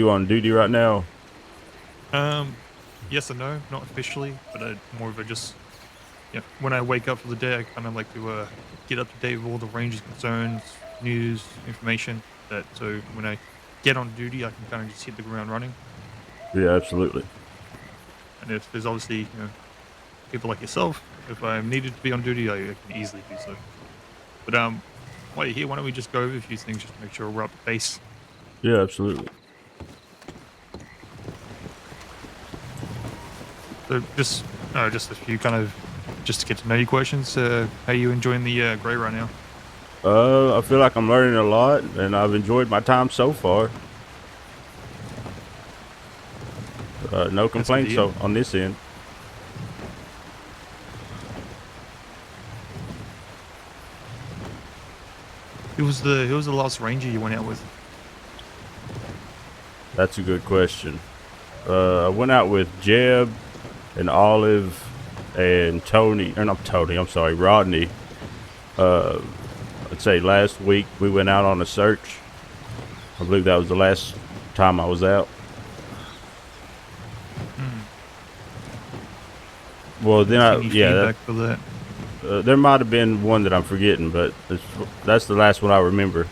you on duty right now? Um, yes and no, not officially, but more of a just when I wake up for the day, I kind of like to get up to date with all the ranger's concerns, news, information. That so when I get on duty, I can kind of just hit the ground running. Yeah, absolutely. And if there's obviously people like yourself, if I'm needed to be on duty, I can easily do so. But while you're here, why don't we just go over a few things just to make sure we're up to pace? Yeah, absolutely. So just a few kind of just to get to know you questions. How you enjoying the grey right now? I feel like I'm learning a lot, and I've enjoyed my time so far. No That's good to complaints hear. on this end. Who was the last ranger you went out with? That's a good question. I went out with Jeb and Olive and Tony, or not Tony, I'm sorry, Rodney. Uh, I'd say last week we went out on a search. I believe that was the last time I was out. Hmm. Well, Didn't see any yeah, feedback for that. there might have been one that I'm forgetting, but that's the last one I remember.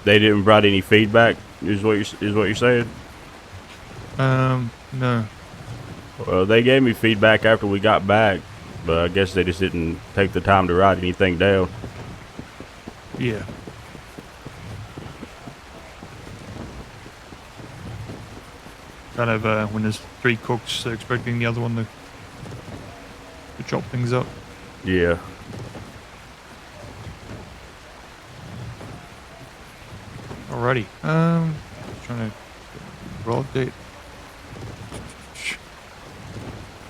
They didn't brought any feedback. Is what you're saying? No. Well, they gave me feedback after we got back, but I guess they just didn't take the time to write anything down. Yeah. Kind of when there's three cooks, expecting the other one to chop things up. Yeah. Alrighty. Just trying to roll update.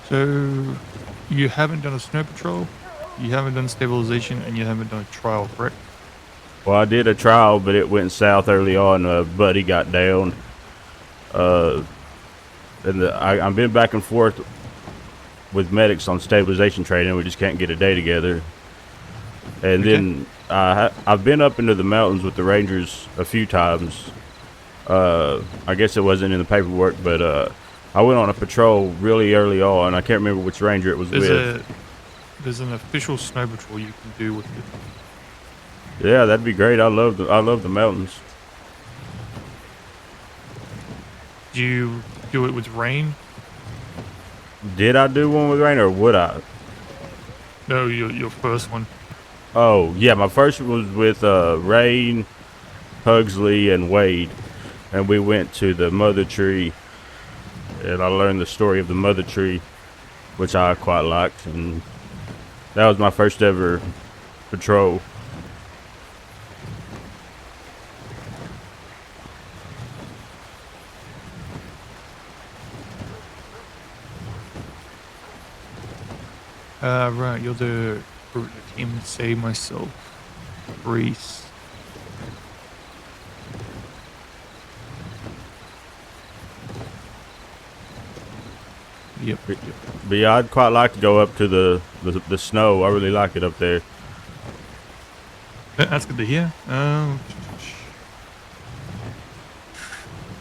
So you haven't done a snow patrol, you haven't done stabilization, and you haven't done a trial, correct? Well, I did a trial, but it went south early on. A buddy got down. Uh, and I've been back and forth with medics on stabilization training. We just can't get a day together. And Okay. then I've been up into the mountains with the Rangers a few times. I guess it wasn't in the paperwork, but I went on a patrol really early on. I can't remember which ranger it was There's with. a there's an official snow patrol you can do with it. Yeah, that'd be great. I love the mountains. Do you do it with rain? Did I do one with rain or would I? No, your first one. Oh yeah, my first was with Rain, Pugsley, and Wade, and we went to the mother tree, and I learned the story of the mother tree, which I quite liked, and that was my first ever patrol. Right, you're the team say myself. Reese. Yep, yep. But yeah, I'd quite like to go up to the snow. I really like it up there. That's good to hear.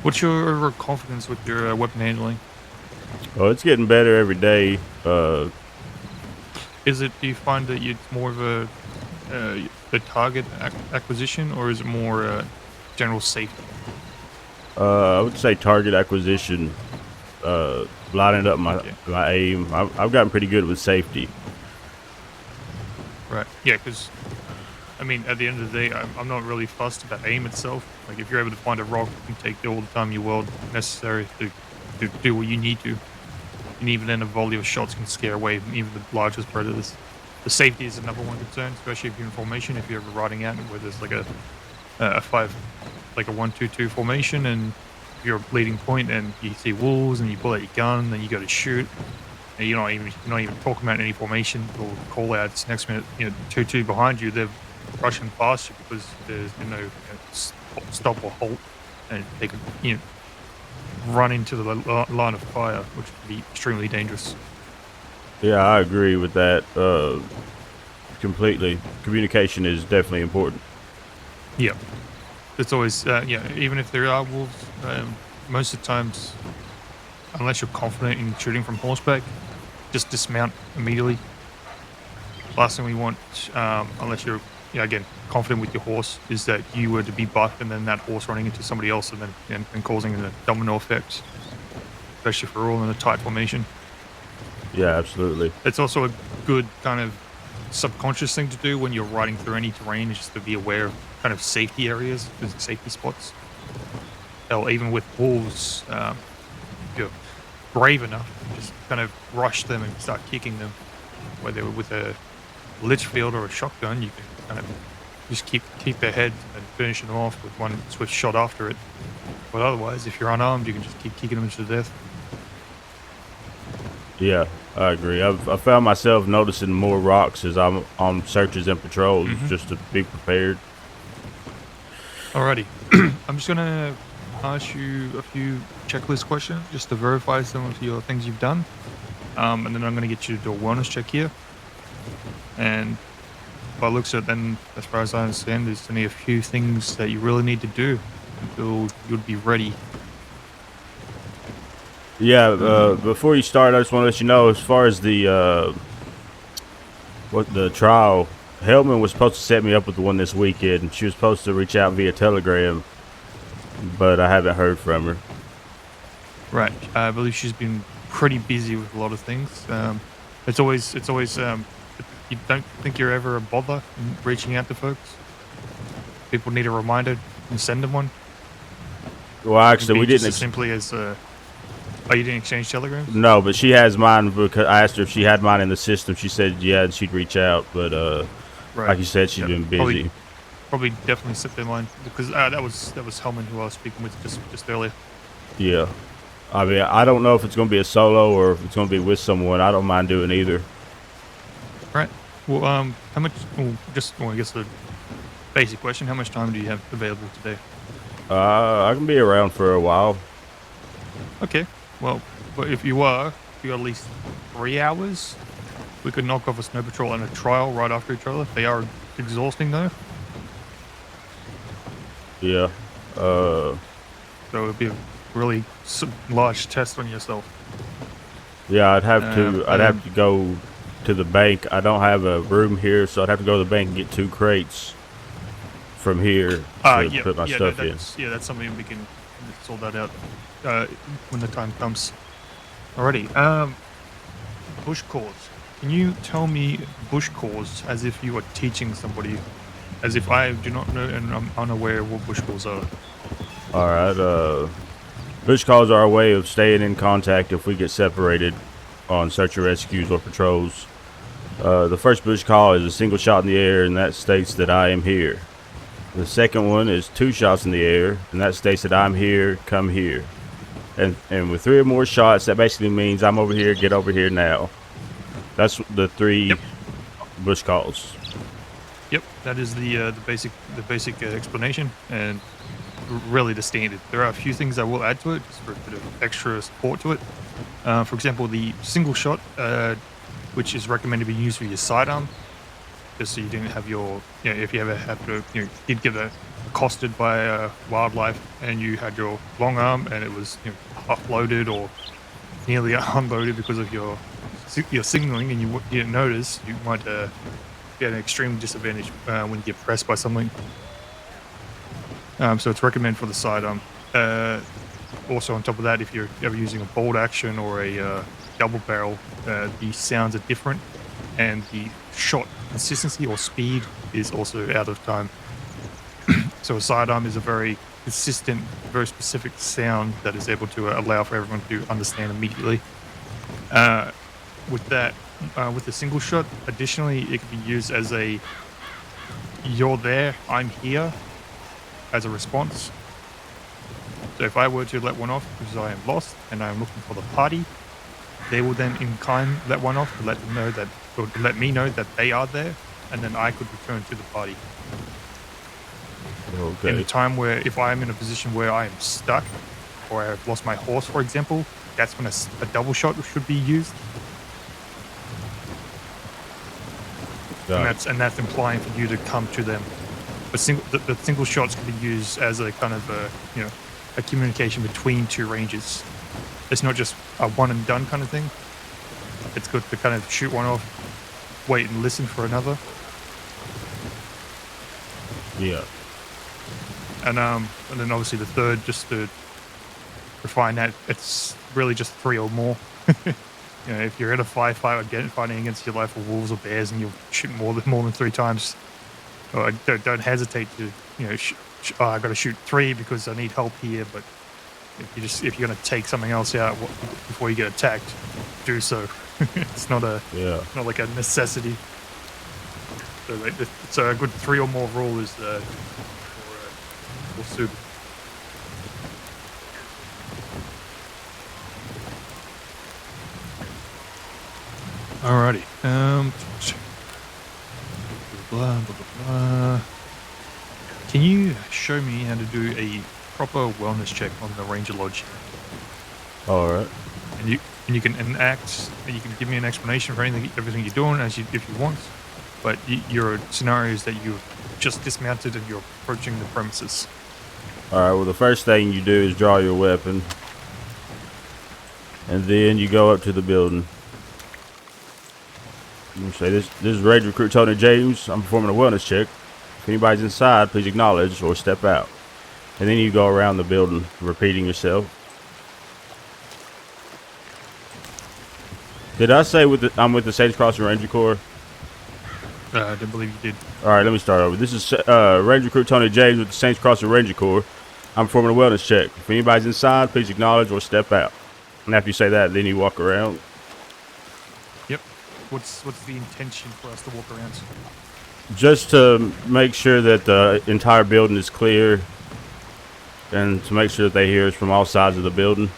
What's your confidence with your weapon handling? Oh, it's getting better every day. Do you find that it's more of a target acquisition, or is it more general safety? I would say target acquisition, lining up my Okay, my aim. I've gotten pretty good with safety. right. Yeah, because I mean, at the end of the day, I'm not really fussed about aim itself. Like, if you're able to find a rock, you can take all the time in your world necessary to do what you need to. And even then, a volley of shots can scare away even the largest predators. The safety is the number one concern, especially if you're in formation. If you're ever riding out where there's like a five, like a 1-2-2 formation, and you're a leading point, and you see wolves, and you pull out your gun, then you go to shoot, and you're not even talking about any formation or call outs. Next minute, 2-2 behind you, they're rushing past you because there's been no stop or halt, and they could run into the line of fire, which could be extremely dangerous. Yeah, I agree with that completely. Communication is definitely important. Yeah, it's always yeah. Even if there are wolves, most of the times, unless you're confident in shooting from horseback, just dismount immediately. Last thing we want, unless you're again confident with your horse, is that you were to be bucked and then that horse running into somebody else and then and causing a domino effect, especially if we're all in a tight formation. Yeah, absolutely. It's also a good kind of subconscious thing to do when you're riding through any terrain, is just to be aware of kind of safety areas, safety spots. Hell, even with wolves, if you're brave enough, just kind of rush them and start kicking them, whether with a Litchfield or a shotgun, you can kind of just keep their head and finishing them off with one swift shot after it. But otherwise, if you're unarmed, you can just keep kicking them to death. Yeah, I agree. I found myself noticing more rocks as I'm on searches and patrols, Hmm. just to be prepared. Alrighty, I'm just gonna ask you a few checklist questions just to verify some of your things you've done, and then I'm gonna get you to do a wellness check here. And by the looks of it, then, as far as I understand, there's only a few things that you really need to do until you'd be ready. Yeah, Um, before you start, I just want to let you know, as far as the what the trial, Hellman was supposed to set me up with the one this weekend. She was supposed to reach out via Telegram, but I haven't heard from her. right. I believe she's been pretty busy with a lot of things. It's always. You don't think you're ever a bother in reaching out to folks? People need a reminder and send them one. Well, It can actually, we be just didn't. as simply as, oh, you didn't exchange telegrams? No, but she has mine because I asked her if she had mine in the system. She said yeah, and she'd reach out. But Right. like you said, she's Yep. been Probably busy. probably definitely slipped their mind because that was Hellman who I was speaking with just earlier. Yeah. I mean, I don't know if it's going to be a solo or if it's going to be with someone. I don't mind doing either. Right. Well, how much? Well, I guess the basic question: how much time do you have available today? I can be around for a while. Okay. Well, but if you got at least 3 hours, we could knock off a snow patrol and a trial right after each other. They are exhausting though, Yeah. Uh, so it'd be a really large test on yourself. yeah. I'd And have then, to go to the bank. I don't have a room here, so I'd have to go to the bank and get 2 crates from here to yeah, put my yeah, stuff in. that's something we can sort that out uh, when the time comes. Alrighty. Bush calls. Can you tell me bush calls as if you were teaching somebody, as if I do not know and I'm unaware what bush calls are? All right. Bush calls are a way of staying in contact if we get separated on search and rescues or patrols. The first bush call is a single shot in the air, and that states that I am here. The second one is 2 shots in the air, and that states that I'm here, come here. And with 3 or more shots, that basically means I'm over here, get over here now. That's the 3 Yep. bush calls. Yep. That is the basic explanation and really the standard. There are a few things I will add to it just for a bit of extra support to it. For example, the single shot, which is recommended to be used for your sidearm, just so you didn't have if you ever have to, did get accosted by wildlife and you had your long arm and it was half loaded or nearly unloaded because of your signaling and you didn't notice, you might be at an extreme disadvantage when you get pressed by something. So it's recommended for the sidearm. Also, on top of that, if you're ever using a bolt action or a double barrel, the sounds are different, and the shot consistency or speed is also out of time. So a sidearm is a very consistent, very specific sound that is able to allow for everyone to understand immediately. Uh, with that, with a single shot, additionally, it can be used as a "you're there, I'm here" as a response. So if I were to let one off because I am lost and I am looking for the party, they will then in kind let one off to let them know that, or to let me know that they are there, and then I could return to the party. In a Okay. time where if I am in a position where I am stuck or I have lost my horse, for example, that's when a double shot should be used. Got and that's implying for you to come to them. But the single shots can be used as a kind of a communication between two ranges. It's not just a one and done kind of thing. It's good to kind of shoot one off, wait and listen for another. Yeah. And then obviously the third, just to refine that, it's really just 3 or more. If you're in a fighting against your life or wolves or bears and you shoot more than 3 times, don't hesitate to I got to shoot 3 because I need help here. But if you're gonna take something else out before you get attacked, do so. It's not like a necessity. So a good 3 or more rule is more suited. Alrighty. Blah, blah, blah, blah. Can you show me how to do a proper wellness check on the Ranger Lodge? All right. And you can enact. You can give me an explanation for everything you're doing if you want. But your scenario is that you've just dismounted and you're approaching the premises. All right. Well, the first thing you do is draw your weapon, and then you go up to the building. You say, this is Ranger Recruit Tony James. I'm performing a wellness check. If anybody's inside, please acknowledge or step out. And then you go around the building, repeating yourself. Did I say I'm with the Saints Crossing Ranger Corps? I didn't believe you did. All right, let me start over. This is Ranger Recruit Tony James with the Saints Crossing Ranger Corps. I'm performing a wellness check. If anybody's inside, please acknowledge or step out. And after you say that, then you walk around. Yep. What's the intention for us to walk around? Just to make sure that the entire building is clear, and to make sure that they hear us from all sides of the building.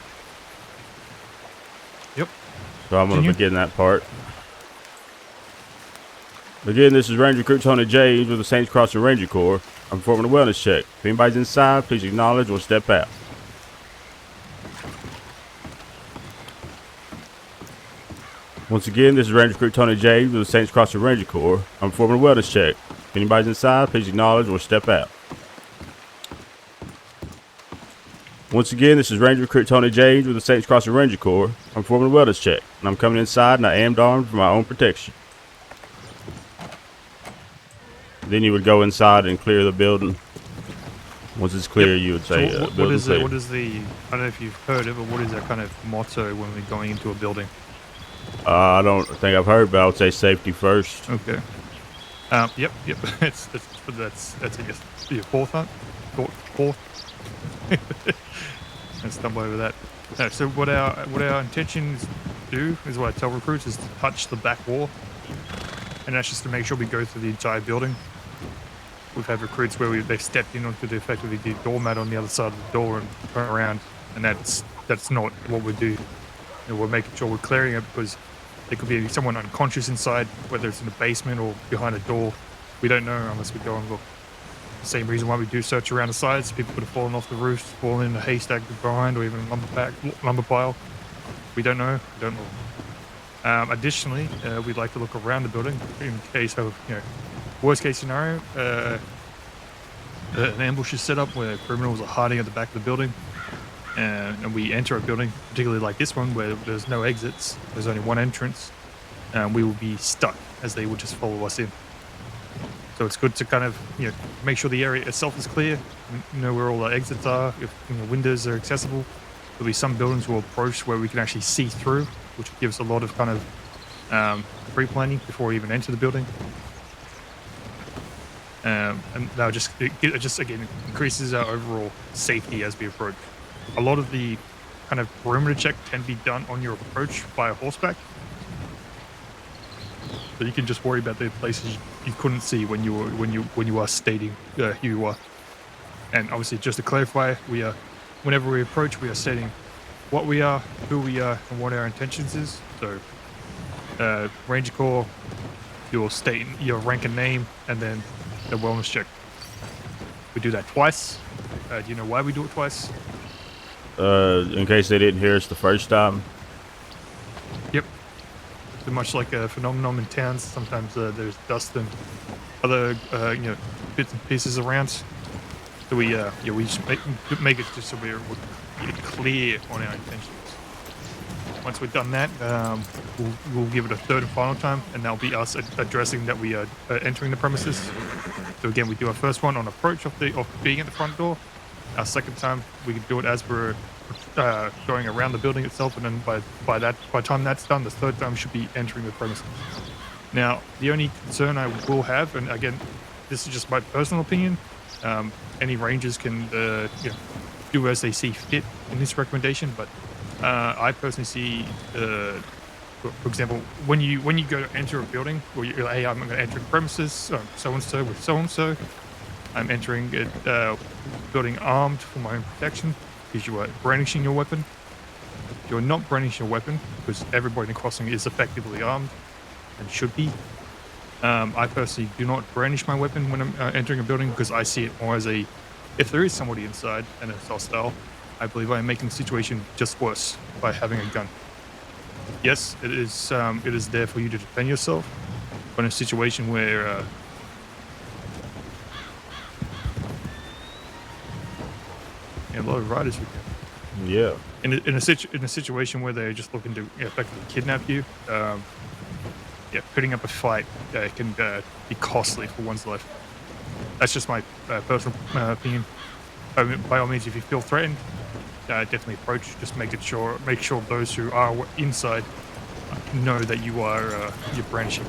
Yep. So I'm going to begin that part. Again, this is Ranger Recruit Tony James with the Saints Crossing Ranger Corps. I'm performing a wellness check. If anybody's inside, please acknowledge or step out. Once again, this is Ranger Recruit Tony James with the Saints Crossing Ranger Corps. I'm performing a wellness check. If anybody's inside, please acknowledge or step out. Once again, this is Ranger Recruit Tony James with the Saints Crossing Ranger Corps. I'm performing a wellness check, and I'm coming inside and I am armed for my own protection. Then you would go inside and clear the building. Once it's clear, you would say, so what is the, I don't know if you've heard it, but what is that kind of motto when we're going into a building? I don't think I've heard, but I would say safety first. Okay. Yep. That's your fourth hunt? Fourth? I stumble over that. No, so what our intentions do is what I tell recruits is to touch the back wall. And that's just to make sure we go through the entire building. We've had recruits where they've stepped in onto effectively the doormat on the other side of the door and turn around, and that's not what we do. We're making sure we're clearing it because there could be someone unconscious inside, whether it's in the basement or behind a door. We don't know unless we go and look. The same reason why we do search around the sides. People could have fallen off the roofs, fallen in a haystack behind, or even a lumber pile. We don't know. Additionally, we'd like to look around the building in case of, worst case scenario, an ambush is set up where criminals are hiding at the back of the building, and we enter a building, particularly like this one where there's no exits, there's only one entrance, and we will be stuck as they will just follow us in. So it's good to kind of, make sure the area itself is clear, know where all the exits are, if windows are accessible. There'll be some buildings we'll approach where we can actually see through, which gives a lot of kind of pre-planning before we even enter the building. And that just again increases our overall safety as we approach. A lot of the kind of perimeter check can be done on your approach by a horseback, so you can just worry about the places you couldn't see when you are stating who you are. And obviously, just to clarify, whenever we approach, we are stating what we are, who we are, and what our intentions is. So, Ranger Corps, you'll state your rank and name, and then the wellness check. We do that twice. Do you know why we do it twice? In case they didn't hear us the first time. Yep. So much like a phenomenon in towns, sometimes there's dust and other bits and pieces around. So we just make it just so we're clear on our intentions. Once we've done that, we'll give it a third and final time, and that'll be us addressing that we are entering the premises. So again, we do our first one on approach of being at the front door. Our second time, we can do it as we're going around the building itself, and then by the time that's done, the third time should be entering the premises. Now, the only concern I will have, and again, this is just my personal opinion, any rangers can do as they see fit in this recommendation, but I personally see, for example, when you go to enter a building, or you're like, hey, I'm going to enter the premises, so and so with so and so. I'm entering it, building armed for my own protection because you are brandishing your weapon. You're not brandishing your weapon because everybody in the crossing is effectively armed and should be. I personally do not brandish my weapon when I'm entering a building because I see it more as if there is somebody inside and it's hostile, I believe I am making the situation just worse by having a gun. Yes, it is there for you to defend yourself, but in a situation where a lot of riders with you. Yeah. In a situation where they're just looking to effectively kidnap you, putting up a fight can be costly for one's life. That's just my personal opinion. By all means, if you feel threatened, definitely approach. Just make sure those who are inside know that you're brandishing.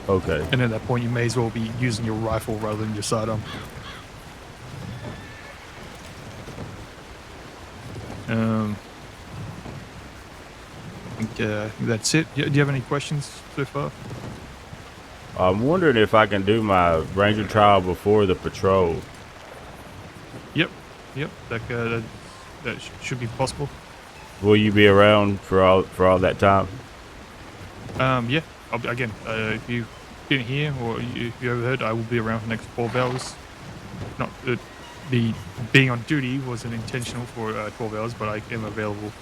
Okay. And at that point, you may as well be using your rifle rather than your sidearm. I think that's it. Do you have any questions so far? I'm wondering if I can do my ranger trial before the patrol. Yep. That should be possible. Will you be around for all that time? Yeah. If you didn't hear or if you overheard, I will be around for the next 12 hours. Not the being on duty wasn't intentional for 12 hours, but I am available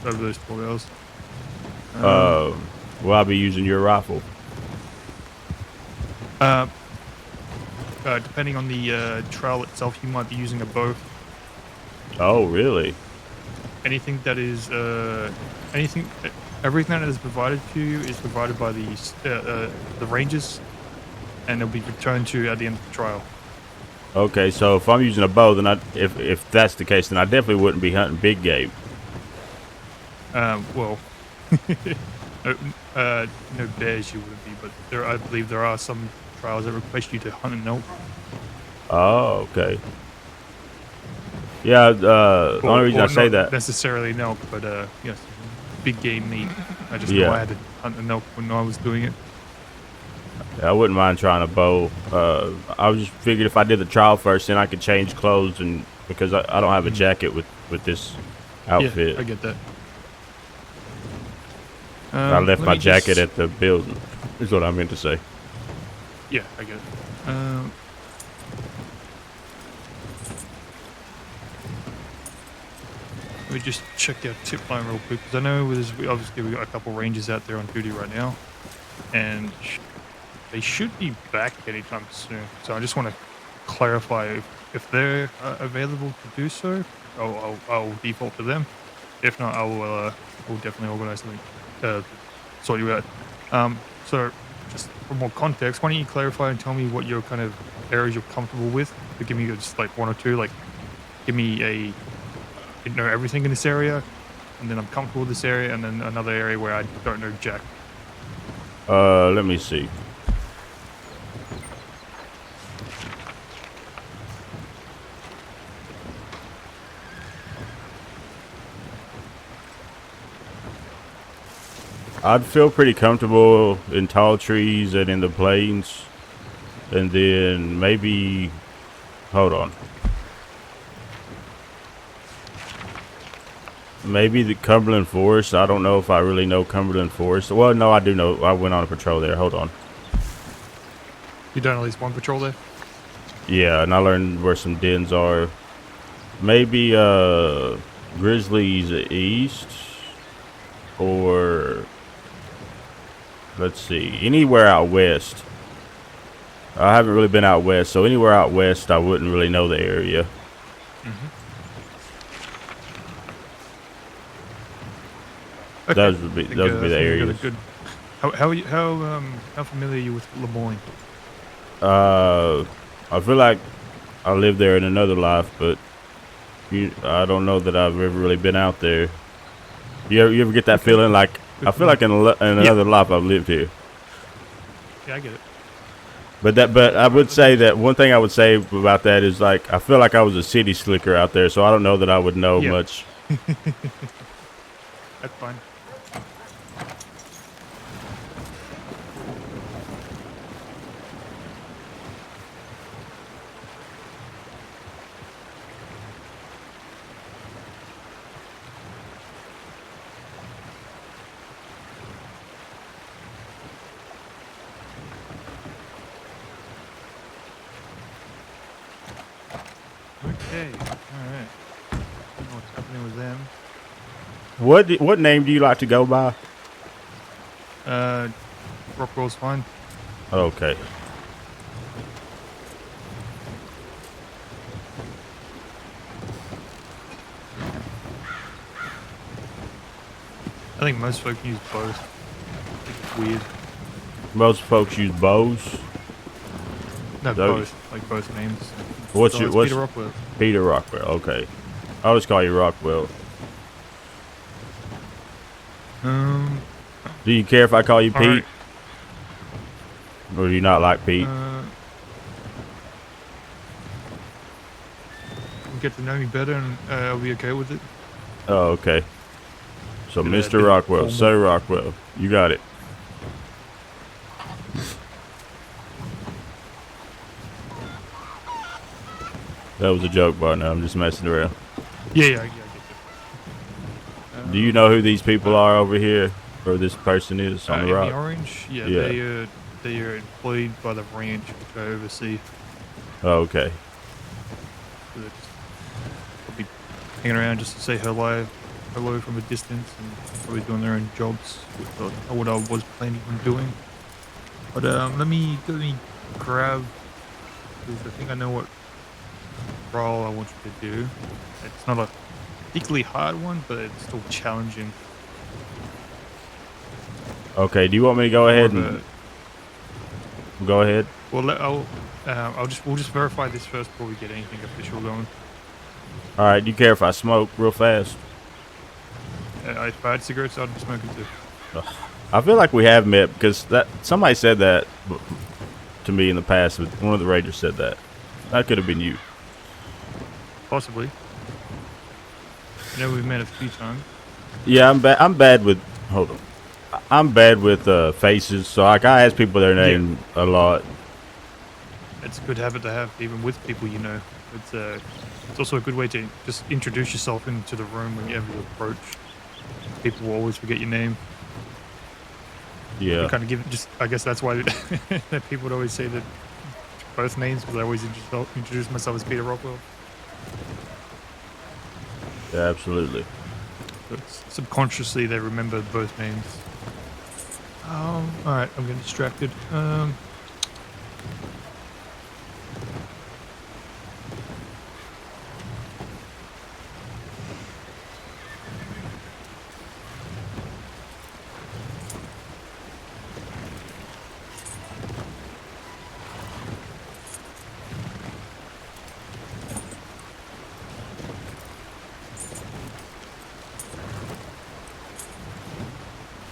over those 12 hours. Will I be using your rifle? Depending on the trial itself, you might be using a bow. Oh, really? Anything that is everything that is provided to you is provided by the rangers, and they'll be returned to you at the end of the trial. Okay, so if I'm using a bow, then if that's the case, then I definitely wouldn't be hunting big game. Well, no bears you wouldn't be, but I believe there are some trials that request you to hunt an elk. Oh, okay. Yeah, the only reason I say not that necessarily an elk, but yes, big game meat. I just know I had to hunt an elk when I was doing it. Yeah, I wouldn't mind trying a bow. I was just figured if I did the trial first, then I could change clothes, and because I don't have a jacket with this outfit. Yeah, I get that. I left my jacket at the building. Is what I meant to say. Yeah, I get it. Let me just check our tip line real quick, because I know obviously we got a couple rangers out there on duty right now, and they should be back anytime soon. So I just want to clarify if they're available to do so. I'll default to them. If not, we'll definitely organize something to sort you out. So just for more context, why don't you clarify and tell me what your kind of areas you're comfortable with? To give me just like one or two, like give me know everything in this area, and then I'm comfortable with this area, and then another area where I don't know jack. Let me see. I'd feel pretty comfortable in tall trees and in the plains, and then maybe, hold on. Maybe the Cumberland Forest. I don't know if I really know Cumberland Forest. Well, no, I do know. I went on a patrol there. Hold on. You done at least one patrol there? Yeah, and I learned where some dens are. Maybe Grizzlies East. or let's see, anywhere out west. I haven't really been out west, so anywhere out west, I wouldn't really know the area. Okay. Those would be the I think you got areas. a good. How familiar are you with Lemoyne? I feel like I lived there in another life, but I don't know that I've ever really been out there. You ever get that feeling like Good I to feel know. like in another life I've lived here. Yeah, I get it. But I would Alright, say that one thing I would say about that is like I feel like I was a city slicker out there, so I don't know that I would know yeah, much. that's fine. Okay, alright. Don't know what's happening with them. What name do you like to go by? Rockwell's fine. Okay. I think most folk use both. I think it's weird. Most folks use bows. No, So- both. Like both names. What's So your it's what's Peter Rockwell. Peter Rockwell? Okay, I'll just call you Rockwell. Do you care if I call you Pete, Alright. or do you not like Pete? Get to know me better and I'll be okay with it. Oh, okay. So, Yeah, Mr. bit Rockwell, formal. Sir Rockwell, you got it. That was a joke, partner. I'm just messing around. Yeah, I get it. Do you know who these people are over here, or this person is on In the rock? the orange, yeah, Yeah. they are employed by the ranch which I oversee. Oh, okay. So they're just probably hanging around just to say hello from a distance, and probably doing their own jobs, which what I was planning on doing. But let me grab, because I think I know what role I want you to do. It's not a particularly hard one, but it's still challenging. Okay. Do you want me to go ahead and go ahead? Well, we'll just verify this first before we get anything official going. All right. Do you care if I smoke real fast? If I had cigarettes, I'd be smoking too. I feel like we have met because that somebody said that to me in the past. One of the Rangers said that. That could have been you. Possibly. I know we've met a few times. Yeah, I'm bad with. Hold on. I'm bad with faces, so like I ask people their name a lot. It's a good habit to have, even with people you know. It's also a good way to just introduce yourself into the room whenever you approach. People will always forget your name. Yeah. You kind of give just. I guess that's why that people would always say that both names, because I always introduce myself as Peter Rockwell. Yeah, absolutely. But subconsciously, they remember both names. All right, I'm getting distracted.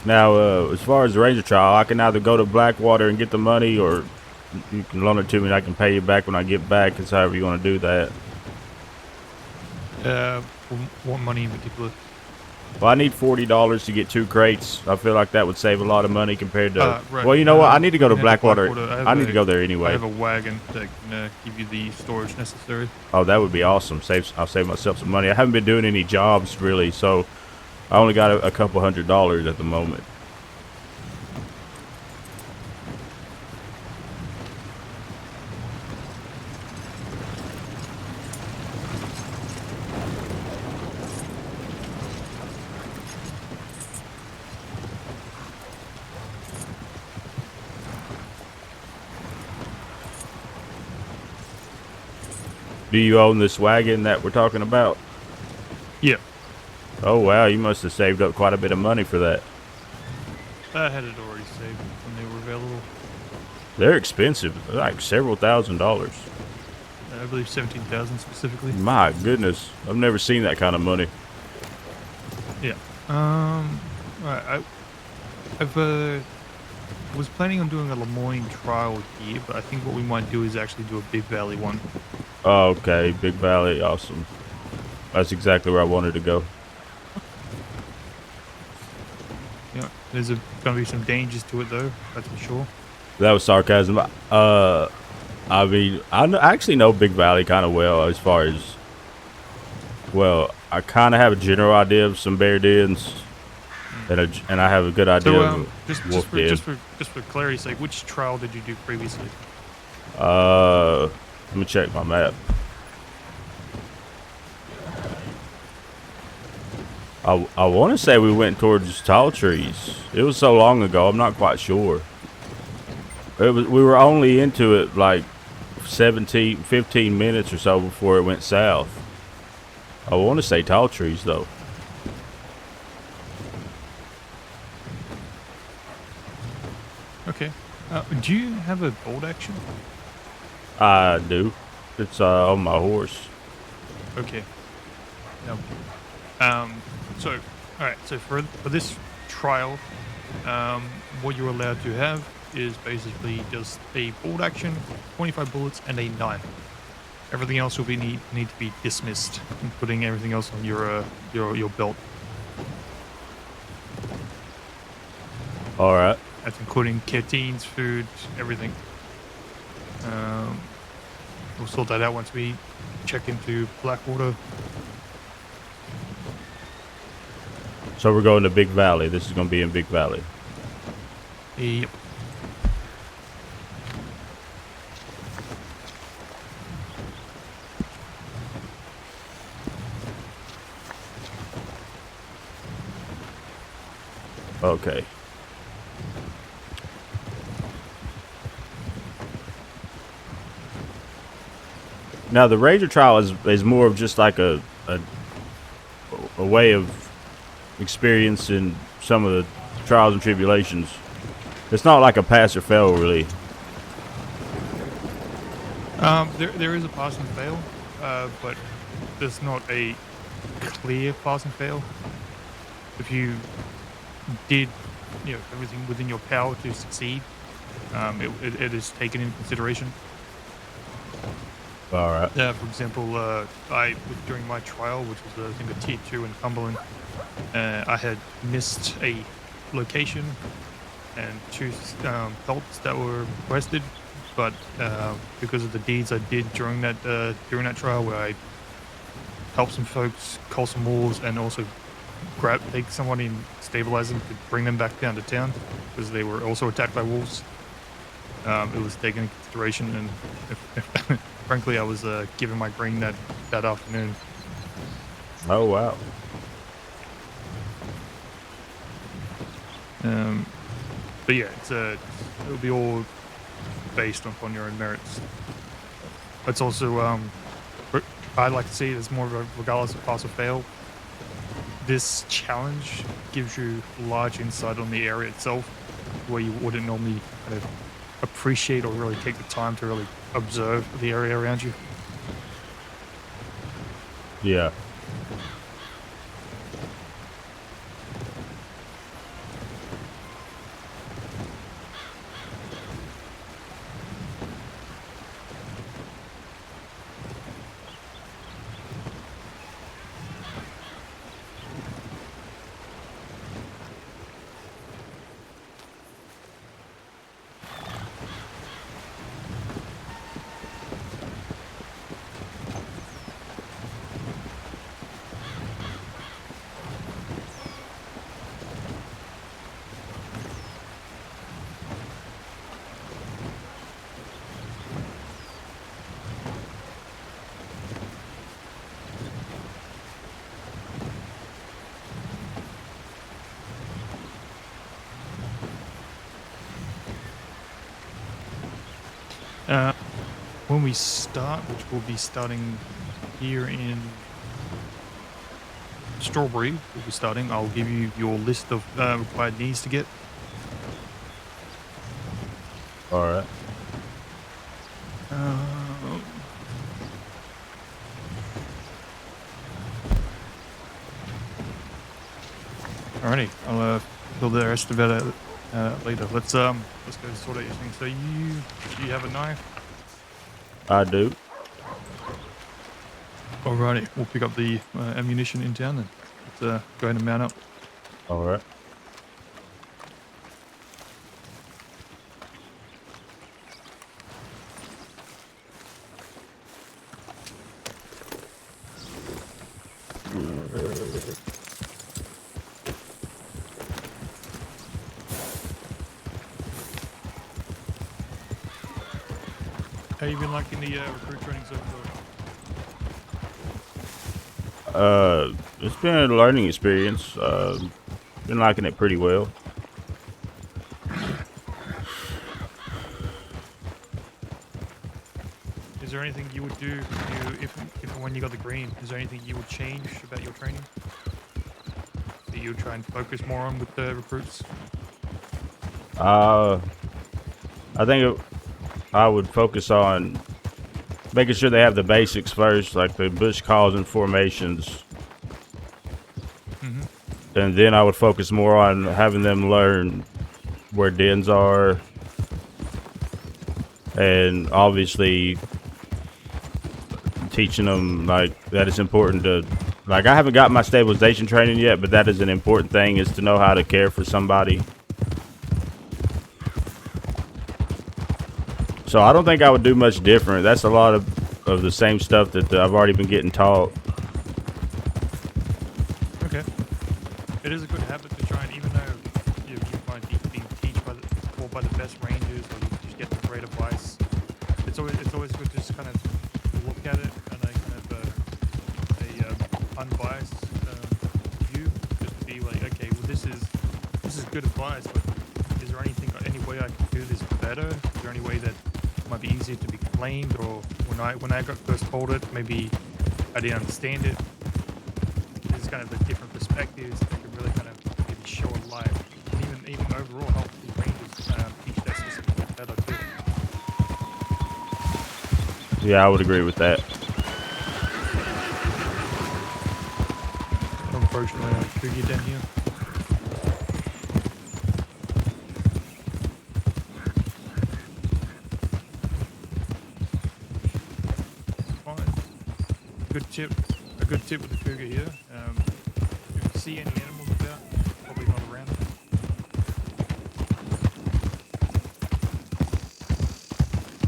Now, as far as the Ranger trial, I can either go to Blackwater and get the money, or you can loan it to me and I can pay you back when I get back. It's however you want to do that. What money in particular? Well, I need $40 to get 2 crates. I feel like that would save a lot of money compared to. Right. Well, you know what? I need to go to Head Blackwater. I need a- to go there I anyway. have a wagon that can give you the storage necessary. Oh, that would be awesome. I'll save myself some money. I haven't been doing any jobs really, so I only got a couple $100 at the moment. Do you own this wagon that we're talking about? Yeah, Oh wow, you must have saved up quite a bit of money for that. I had it already saved when they were available. They're expensive, like several $1,000s. I believe 17,000 specifically. My goodness, I've never seen that kind of money. Yeah. Right, I've was planning on doing a Lemoyne trial here, but I think what we might do is actually do a Big Valley one. Oh, okay, Big Valley, awesome. That's exactly where I wanted to go. Yeah, there's gonna be some dangers to it though, that's for sure. That was sarcasm. I mean, I actually know Big Valley kind of well as far as, well, I kind of have a general idea of some bear dens, and I have a good idea So of just a wolf den. just for clarity's sake, which trial did you do previously? Let me check my map. I want to say we went towards tall trees. It was so long ago, I'm not quite sure. We were only into it like 15 minutes or so before it went south. I want to say tall trees though. Okay. Do you have a bolt action? I do. It's on my horse. Okay. No. So, all right. So for this trial, what you're allowed to have is basically just a bolt action, 25 bullets, and a knife. Everything else will be need to be dismissed, including everything else on your belt. All right. That's including canteens, food, everything. We'll sort that out once we check into Blackwater. So we're going to Big Valley. This is going to be in Big Valley. Yep. Okay. Now the Ranger trial is more of just like a way of experiencing some of the trials and tribulations. It's not like a pass or fail, really. There is a pass and fail, but there's not a clear pass and fail. If you did, everything within your power to succeed, it is taken into consideration. All right. For example, during my trial, which was I think a tier 2 in Cumberland, I had missed a location and 2 pelts that were requested, but because of the deeds I did during that trial, where I helped some folks cull some wolves and also take someone and stabilize them to bring them back down to town because they were also attacked by wolves. It was taken into consideration, and frankly, I was given my green that afternoon. Oh wow. But yeah, it'll be all based upon your own merits. It's also I like to see it as more of a regardless of pass or fail. This challenge gives you large insight on the area itself, where you wouldn't normally kind of appreciate or really take the time to really observe the area around you. Yeah. when we start, which we'll be starting here in Strawberry, we'll be starting. I'll give you your list of required needs to get. All right. Alrighty, I'll build the rest of it later. Let's go sort out your thing. So do you have a knife? I do. Alrighty, we'll pick up the ammunition in town then. Let's go ahead and mount up. All right. How you been liking the recruit training so far? It's been a learning experience. Been liking it pretty well. Is there anything you would do if when you got the green? Is there anything you would change about your training that you would try and focus more on with the recruits? I think I would focus on making sure they have the basics first, like the bush calls and formations. And then I would focus more on having them learn where dens are. And obviously teaching them like that it's important to, like, I haven't got my stabilization training yet, but that is an important thing, is to know how to care for somebody. So I don't think I would do much different. That's a lot of the same stuff that I've already been getting taught. Okay. It is a good habit to try, and even though you might be being taught by the best rangers, or you just get the great advice, it's always good to just kind of look at it and a kind of a unbiased view, just to be like, okay, well this is good advice, but is there any way I can do this better? Is there any way that might be easier to be explained, or when I got first told it, maybe I didn't understand it. There's kind of the different perspectives that can really kind of maybe show a light, and even overall help the rangers teach that system better too. Yeah, I would agree with that. Unfortunately, I figured down here. A good tip with the cougar here. If you see any animals about, probably not around.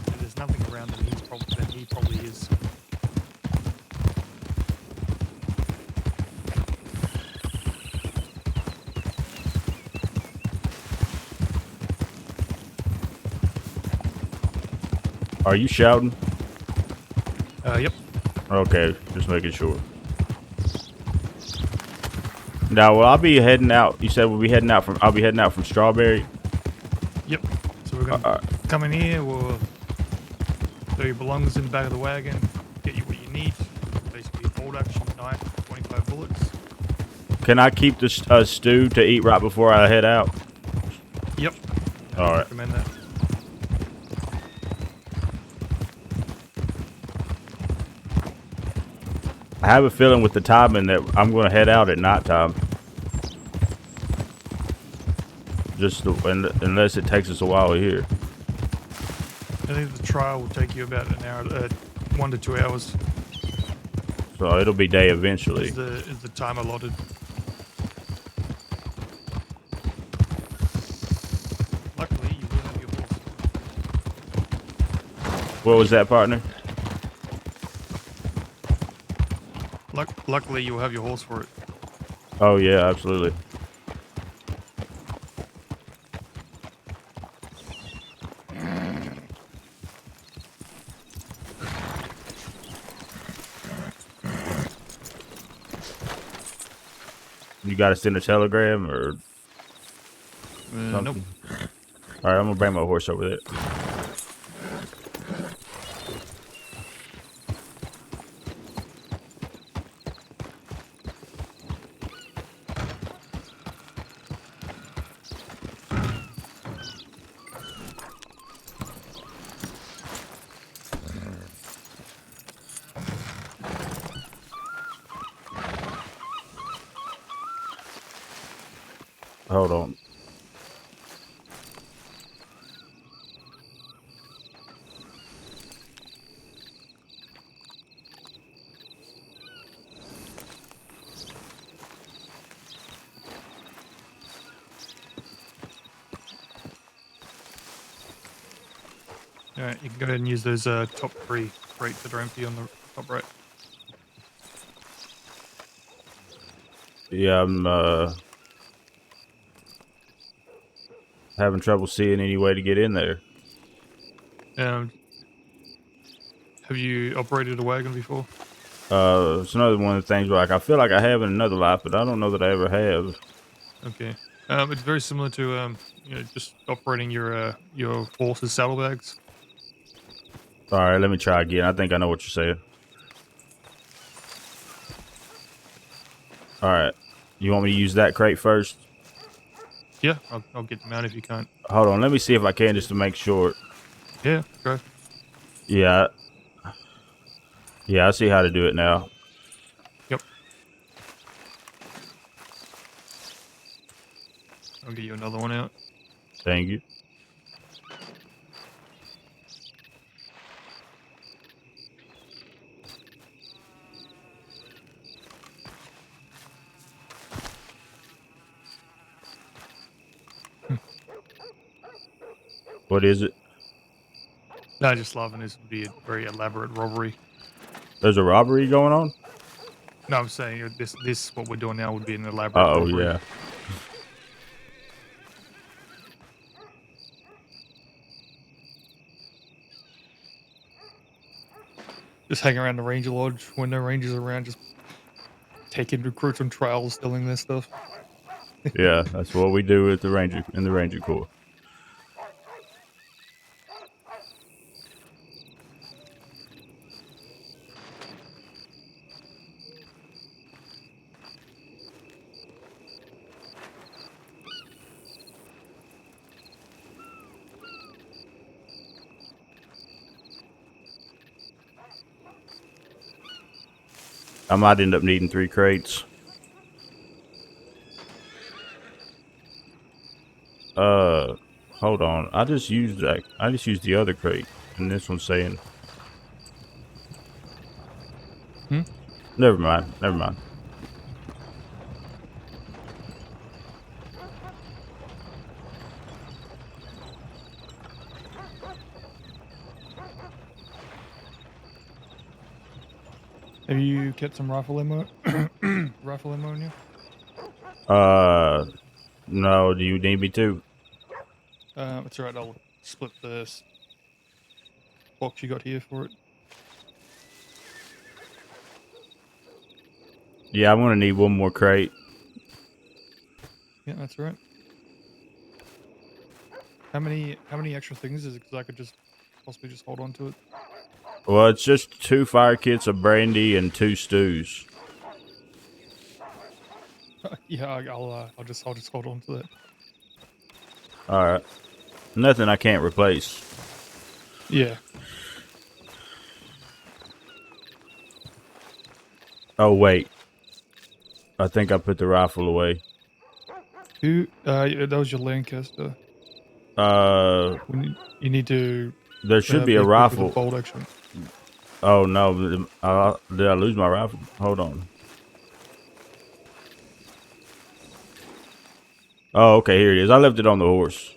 If there's nothing around, then he probably is. Are you shouting? Yep. Okay, just making sure. Now, will I be heading out? You said we'll be heading out from. I'll be heading out from Strawberry. Yep. So we're gonna come in here. We'll throw your belongings in the back of the wagon. Get you what you need. Basically, a bolt action knife, 25 bullets. Can I keep the stew to eat right before I head out? Yep. All right. Recommend that. I have a feeling with the timing that I'm going to head out at nighttime. Unless it takes us a while here. I think the trial will take you about an hour, 1 to 2 hours. So it'll be day eventually. Is the time allotted? Luckily, you will have your horse. What was that, partner? Luckily, you'll have your horse for it. Oh yeah, absolutely. You got to send a telegram or something? Nope. All right, I'm gonna bring my horse over there. Hold on. Alright, you can go ahead and use those top 3 crates that are empty on the top right. Yeah, I'm having trouble seeing any way to get in there. Um, have you operated a wagon before? It's another one of the things where, like, I feel like I have in another life, but I don't know that I ever have. Okay. It's very similar to just operating your horse's saddlebags. All right, let me try again. I think I know what you're saying. All right, you want me to use that crate first? Yeah, I'll get them out if you can't. Hold on, let me see if I can just to make sure. Yeah, go. Yeah, yeah, I see how to do it now. Yep. I'll get you another one out. Thank you. What is it? No, just laughing. This would be a very elaborate robbery. There's a robbery going on? No, I'm saying this what we're doing now would be an elaborate Uh-oh, robbery. yeah. Just hanging around the ranger lodge when no rangers around, just taking recruits on trials, stealing their stuff. Yeah, that's what we do with the Ranger in the Ranger Corps. I might end up needing 3 crates. Hold on. I just used that. I just used the other crate, and this one's saying. Never mind. Never mind. Have you kept some rifle ammo? Rifle ammo in you? No. Do you need me to? It's alright. I'll split this box you got here for it. Yeah, I'm gonna need one more crate. Yeah, that's right. How many extra things is it? Because I could just possibly just hold on to it. Well, it's just 2 fire kits of brandy and 2 stews. Yeah, I'll just hold on to that. All right. Nothing I can't replace. Yeah. Oh wait. I think I put the rifle away. Who? That was your Lancaster. You need to. There should be a equipped with rifle. bolt action. Oh no, did I lose my rifle? Hold on. Oh, okay, here it is. I left it on the horse.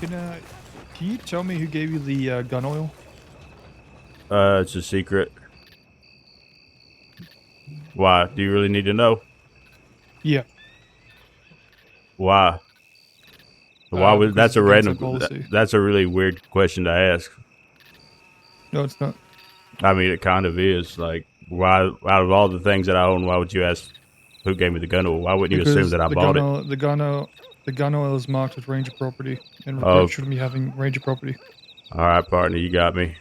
Can you tell me who gave you the gun oil? It's a secret. Why? Do you really need to know? Yeah. Why? Why would that's because a it's against our random? policy. That's a really weird question to ask. No, it's not. I mean, it kind of is. Like, why? Out of all the things that I own, why would you ask who gave me the gun? Or why wouldn't you assume Because that I bought it? the gun oil is marked as ranger property, and Oh. recruits shouldn't be having ranger property. All right, partner, you got me.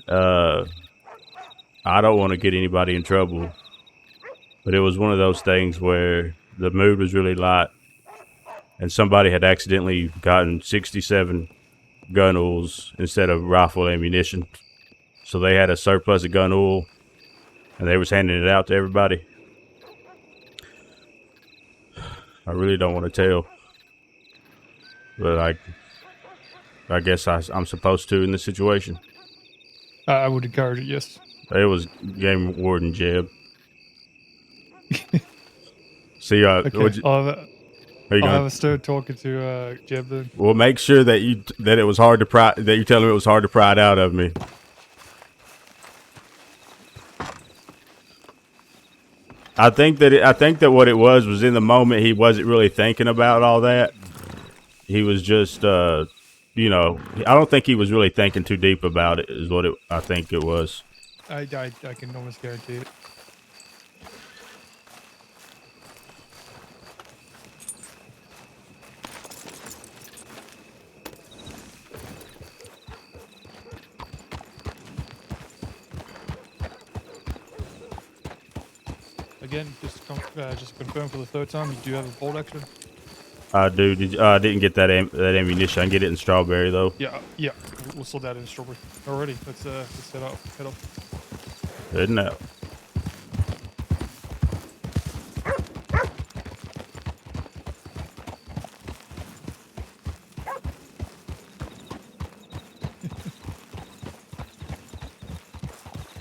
I don't want to get anybody in trouble, but it was one of those things where the mood was really light, and somebody had accidentally gotten 67 gun oils instead of rifle ammunition. So they had a surplus of gun oil, and they was handing it out to everybody. I really don't want to tell, but I guess I'm supposed to in this situation. I would encourage it. Yes. It was game warden Jeb. See, Okay. I'll have going? a stir talking to Jeb then. Well, make sure that it was hard to pry, that you tell him it was hard to pry it out of me. I think that what it was in the moment he wasn't really thinking about all that. He was just you know, I don't think he was really thinking too deep about it. Is what I think it was. I can almost guarantee it. Again, just confirm for the third time. You do have a bolt action. I do. I didn't get that ammunition. I can get it in strawberry though. Yeah. We'll sort that in strawberry. Alrighty, let's head off. Heading out.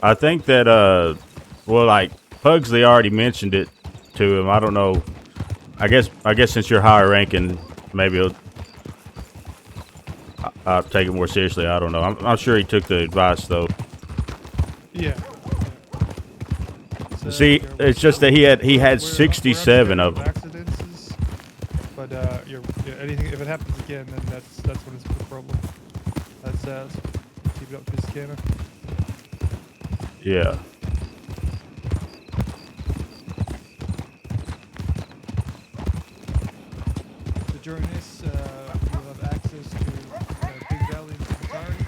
I think that well, like Pugsley already mentioned it to him. I don't know. I guess since you're higher ranking, maybe I'll take it more seriously. I don't know. I'm sure he took the advice though. Yeah. See, it's just that he had 67 of them. Accidents, but anything if it happens again, then that's when it's a problem. Let's keep it up to the scanner. Yeah. So during this, you'll have access to Big Valley in its entirety.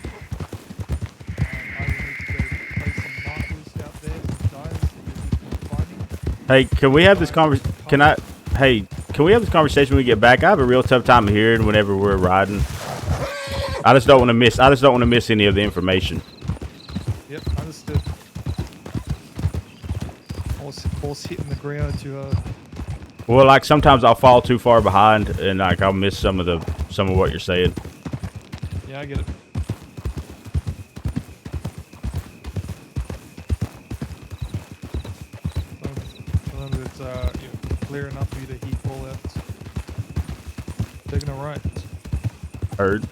I will need to go place some markers out there, some tires that you'll be finding. Hey, can we have this Can we have this conversation when we get back? I have a real tough time hearing whenever we're riding. I just don't want to miss any of the information. Yep, understood. Horse hitting the ground too hard. Well, like sometimes I'll fall too far behind and like I'll miss some of what you're saying. Yeah, I get it. As long as it's clear enough for you to heat all out. Taking a right. Heard.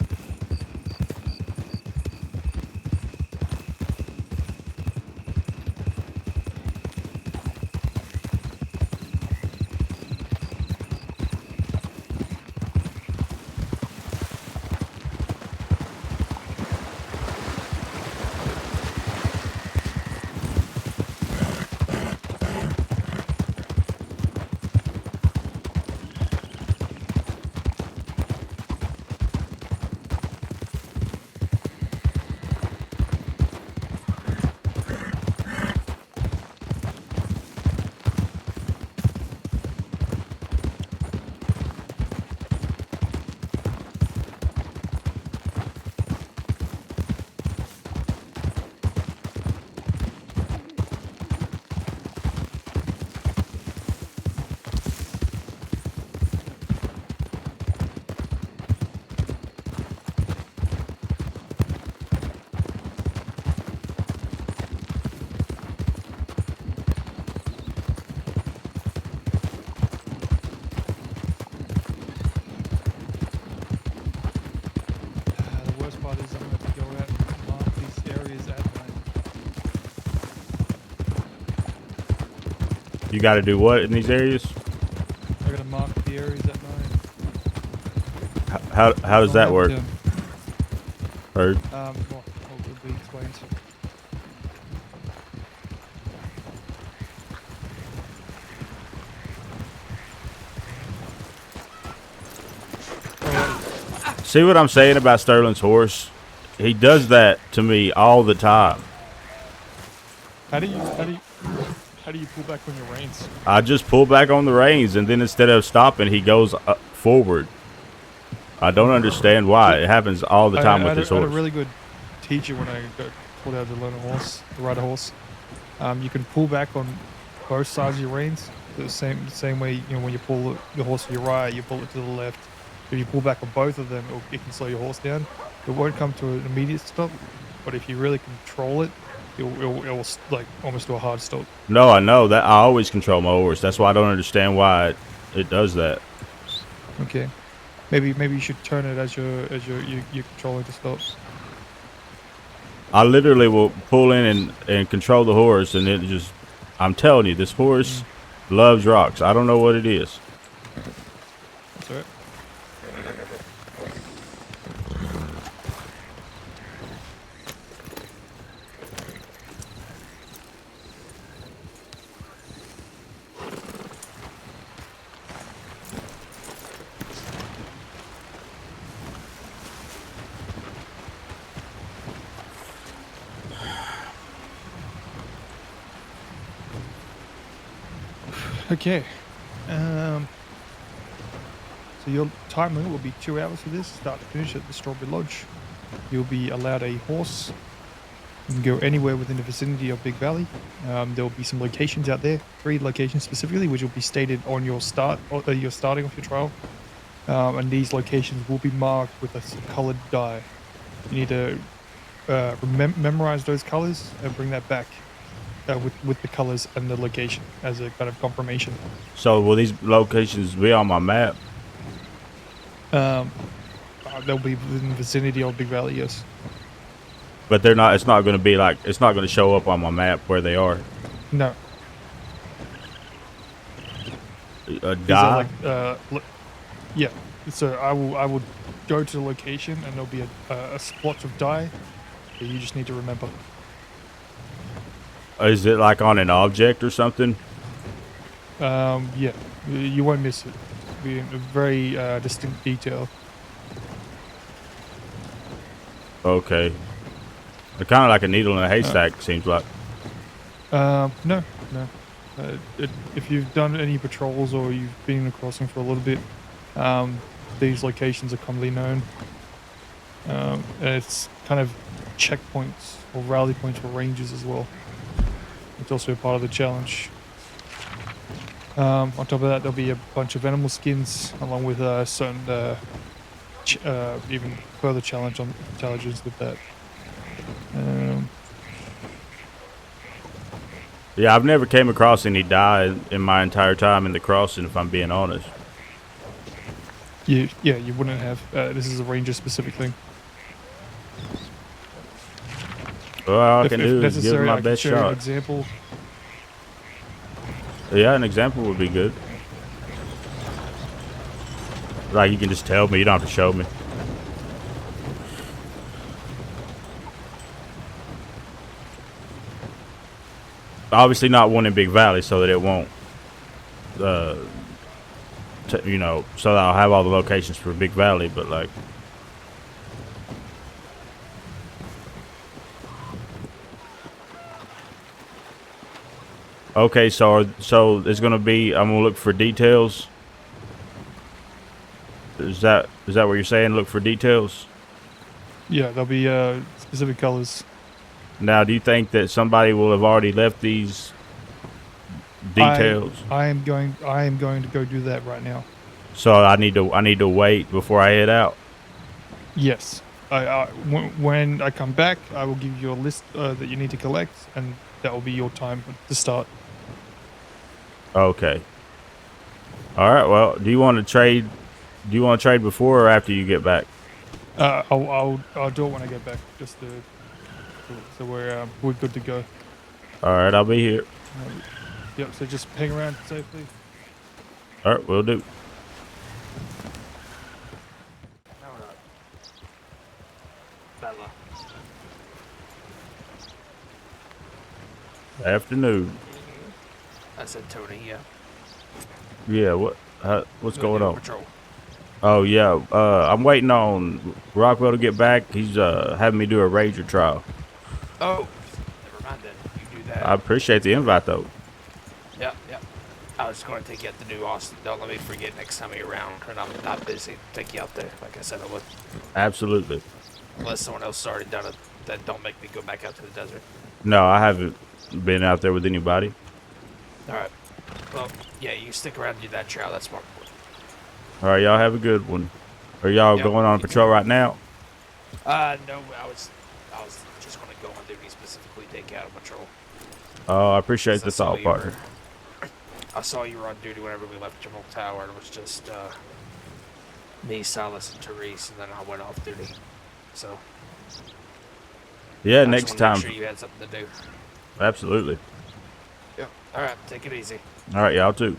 The worst part is I'm going to have to go out and mark these areas at night. You got to do what in these areas? I got to mark the areas at night. How does that work? Heard. Well, it'll be explained. See what I'm saying about Sterling's horse? He does that to me all the time. How do you pull back on your reins? I just pull back on the reins, and then instead of stopping, he goes forward. I don't understand why. It happens all the time with this horse. I had a really good teacher when I taught how to learn a horse, to ride a horse. You can pull back on both sides of your reins. The same way, when you pull the horse to your right, you pull it to the left. If you pull back on both of them, it can slow your horse down. It won't come to an immediate stop, but if you really control it, it will like almost do a hard stop. No, I know that. I always control my horse. That's why I don't understand why it does that. Okay, maybe you should turn it as you're controlling to stop. I literally will pull in and control the horse, and it just, I'm telling you, this horse loves rocks. I don't know what it is. That's all right. Okay. So your time limit will be 2 hours for this, start to finish at the Strawberry Lodge. You'll be allowed a horse. You can go anywhere within the vicinity of Big Valley. There will be some locations out there, 3 locations specifically, which will be stated on your start, or you're starting off your trial. And these locations will be marked with a colored dye. You need to memorize those colors and bring that back with the colors and the location as a kind of confirmation. So will these locations be on my map? They'll be within the vicinity of Big Valley, yes. But they're not. It's not going to be like. It's not going to show up on my map where they are. No. A dye. Yeah. So I will go to the location and there'll be a splotch of dye that you just need to remember. Is it like on an object or something? Yeah. You won't miss it. It'll be in a very distinct detail. Okay. Kind of like a needle in a haystack, seems like. No. If you've done any patrols or you've been in a crossing for a little bit, these locations are commonly known. And it's kind of checkpoints or rally points for rangers as well. It's also part of the challenge. On top of that, there'll be a bunch of animal skins along with certain even further challenge on intelligence with that. Yeah, I've never came across any dye in my entire time in the crossing, if I'm being honest. You wouldn't have. This is a ranger specific thing. All I can do is give it my I can best show you shot. an example. Yeah, an example would be good. Like, you can just tell me, you don't have to show me. Obviously not one in Big Valley so that it won't, so that I'll have all the locations for Big Valley, but like. Okay, so it's gonna be, I'm gonna look for details. Is that what you're saying? Look for details? Yeah, there'll be specific colors. Now, do you think that somebody will have already left these details? I am going to go do that right now. So I need to wait before I head out. Yes. When I come back, I will give you a list that you need to collect, and that will be your time to start. Okay. All right. Well, do you want to trade? Do you want to trade before or after you get back? I'll do it when I get back, just so we're good to go. All right, I'll be here. Yep. So just hang around safely. All right, will do. Bella. Afternoon. I said Tony, yeah. Yeah. What's going on? Patrol. Oh yeah. I'm waiting on Rockwell to get back. He's having me do a ranger trial. Oh, never mind then. You do that. I appreciate the invite though. Yep. I was going to take you out to New Austin. Don't let me forget next time you're around when I'm not busy. Take you out there, like I said I would. Absolutely. Unless someone else already done it. that don't make me go back out to the desert. No, I haven't been out there with anybody. All right. Well, yeah, you stick around and do that trail. That's more important. All right, y'all have a good one. Are y'all Yep, going on you patrol too. right now? No, I was just gonna go on duty specifically take out a patrol. Oh, I appreciate 'Cause I the saw thought, you partner. I saw you were on duty whenever we left Jamal Tower. It was just me, Silas, and Therese, and then I went off duty. So Yeah, I just next wanted to make time. sure you had something to do. Absolutely. Yep. All right, take it easy. All right, y'all too.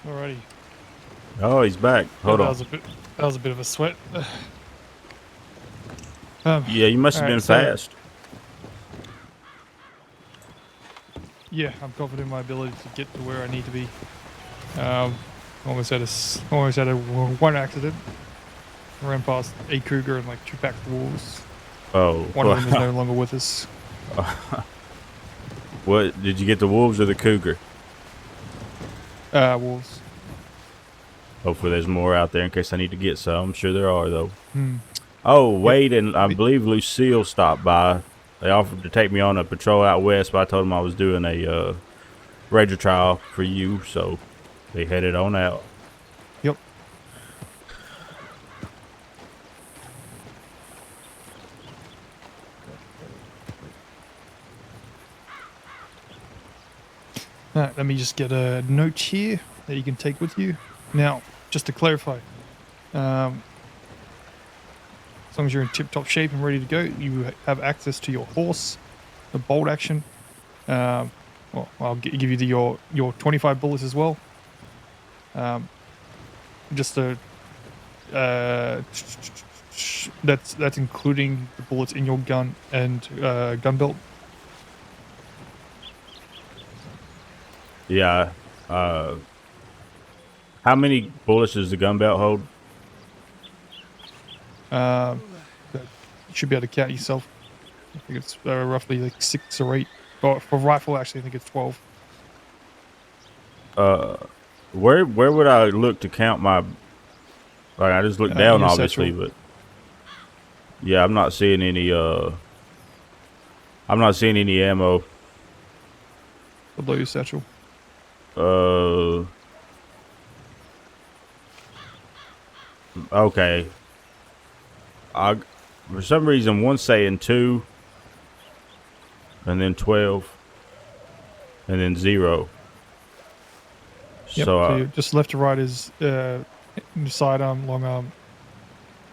Alrighty. Oh, he's back. Hold that on. was a bit. That was a bit of a sweat. Yeah, you must have alright, been so- fast. Yeah, I'm confident in my ability to get to where I need to be. Almost had one accident. Ran past a cougar and like 2 packs of wolves. Oh, One of them is no longer with us. What did you get, the wolves or the cougar? Wolves. Hopefully, there's more out there in case I need to get some. I'm sure there are though. Hmm. Oh, Wade and I believe Lucille stopped by. They offered to take me on a patrol out west, but I told them I was doing a ranger trial for you, so they headed on out. Yep. Alright, let me just get a note here that you can take with you. Now, just to clarify, as long as you're in tip-top shape and ready to go, you have access to your horse, the bolt action. Well, I'll give you your 25 bullets as well. Just a that's including the bullets in your gun and gun belt. Yeah. How many bullets does the gun belt hold? That you should be able to count yourself. I think it's roughly like 6 or 8. Or for rifle, actually, I think it's 12. Where would I look to count my? Like, I just look down, your obviously, satchel. but yeah, I'm not seeing any. I'm not seeing any ammo. Below your satchel. Okay. For some reason, one's saying 2, and then 12, and then 0. Yep. So you just left to right is sidearm, long arm.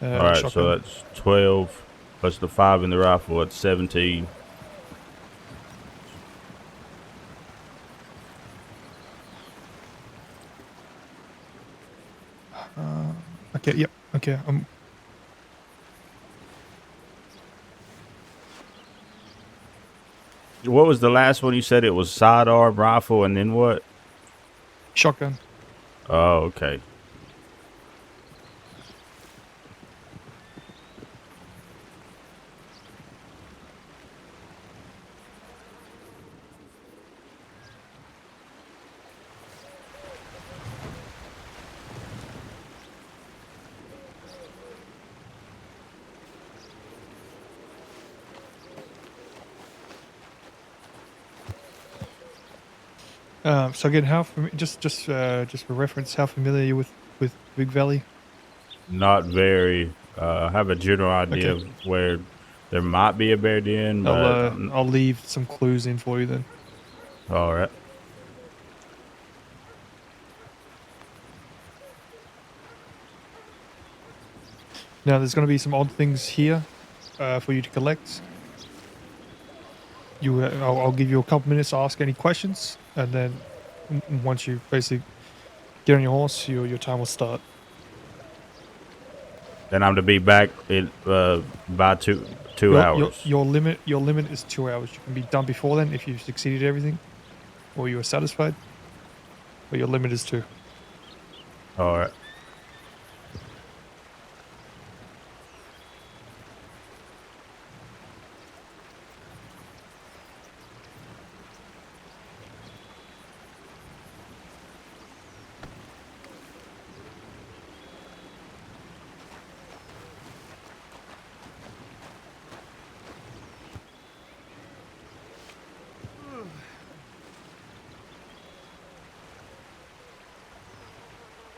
All right, shotgun. so that's 12 plus the 5 in the rifle. That's 17. Okay. Yep. Okay. What was the last one you said? It was sidearm rifle, and then what? Shotgun. Oh, okay. So again, just for reference, how familiar are you with Big Valley? Not very. I have a general idea Okay. of where there might be a bear den, but I'll leave some clues in for you then. all right. Now, there's going to be some odd things here for you to collect. I'll give you a couple minutes to ask any questions, and then once you basically get on your horse, your time will start. Then I'm to be back in by two Your, hours. your limit is 2 hours. You can be done before then if you've succeeded everything, or you are satisfied. but your limit is 2. All right.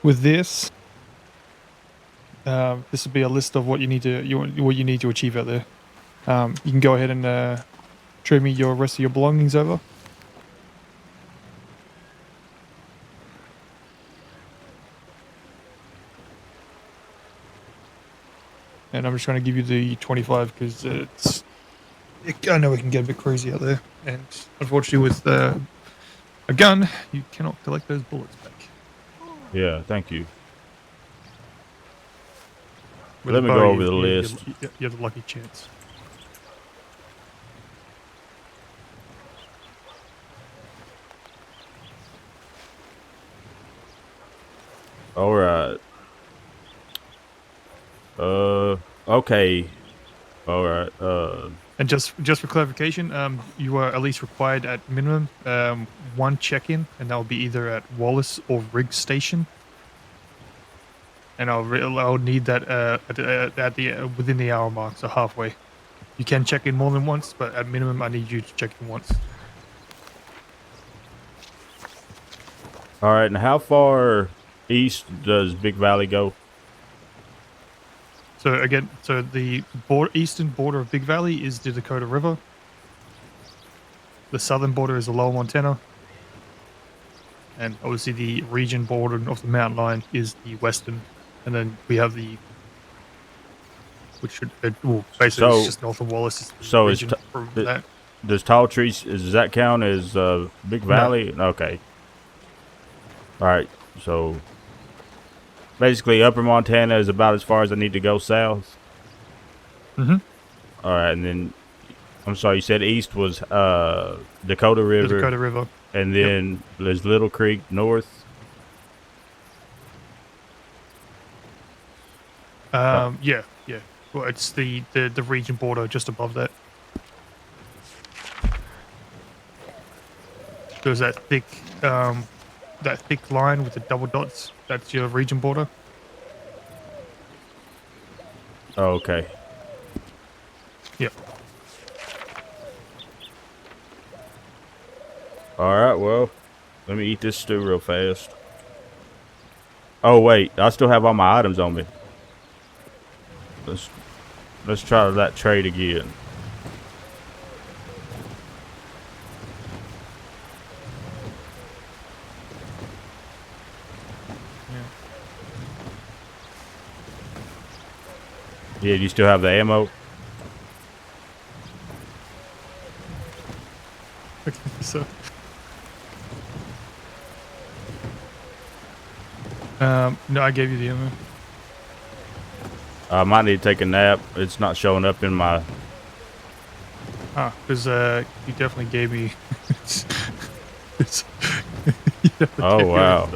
With this, this would be a list of what you need to achieve out there. You can go ahead and show me your rest of your belongings over. And I'm just going to give you the 25 because I know it can get a bit crazy out there. And unfortunately, with a gun, you cannot collect those bullets back. Yeah, thank you. With Let a me bow, go over the list. You have a lucky chance. All right. Okay. All right. And just for clarification, you are at least required at minimum 1 check-in, and that will be either at Wallace or Rig Station. And I'll need that at the within the hour mark, so halfway. You can check in more than once, but at minimum, I need you to check in once. All right. And how far east does Big Valley go? So again, the eastern border of Big Valley is the Dakota River. The southern border is the Lower Montana. And obviously the region border of the mountain line is the western. And then we have basically it's just north of Wallace. Is the So region for that. does Tall Trees, does that count as Big Valley? No. Okay. All right. So basically, Upper Montana is about as far as I need to go south. Mm-hmm. All right, and then I'm sorry, you said east was Dakota River. The Dakota River. And then there's Little Creek north. Yeah. Well, it's the region border just above that. There's that thick line with the double dots. That's your region border. Oh, okay. Yep. All right, well, let me eat this stew real fast. Oh, wait, I still have all my items on me. Let's try that trade again. Yeah, do you still have the ammo? Okay, so. No, I gave you the ammo. I might need to take a nap. It's not showing up in my... Because you definitely gave me... Oh, wow.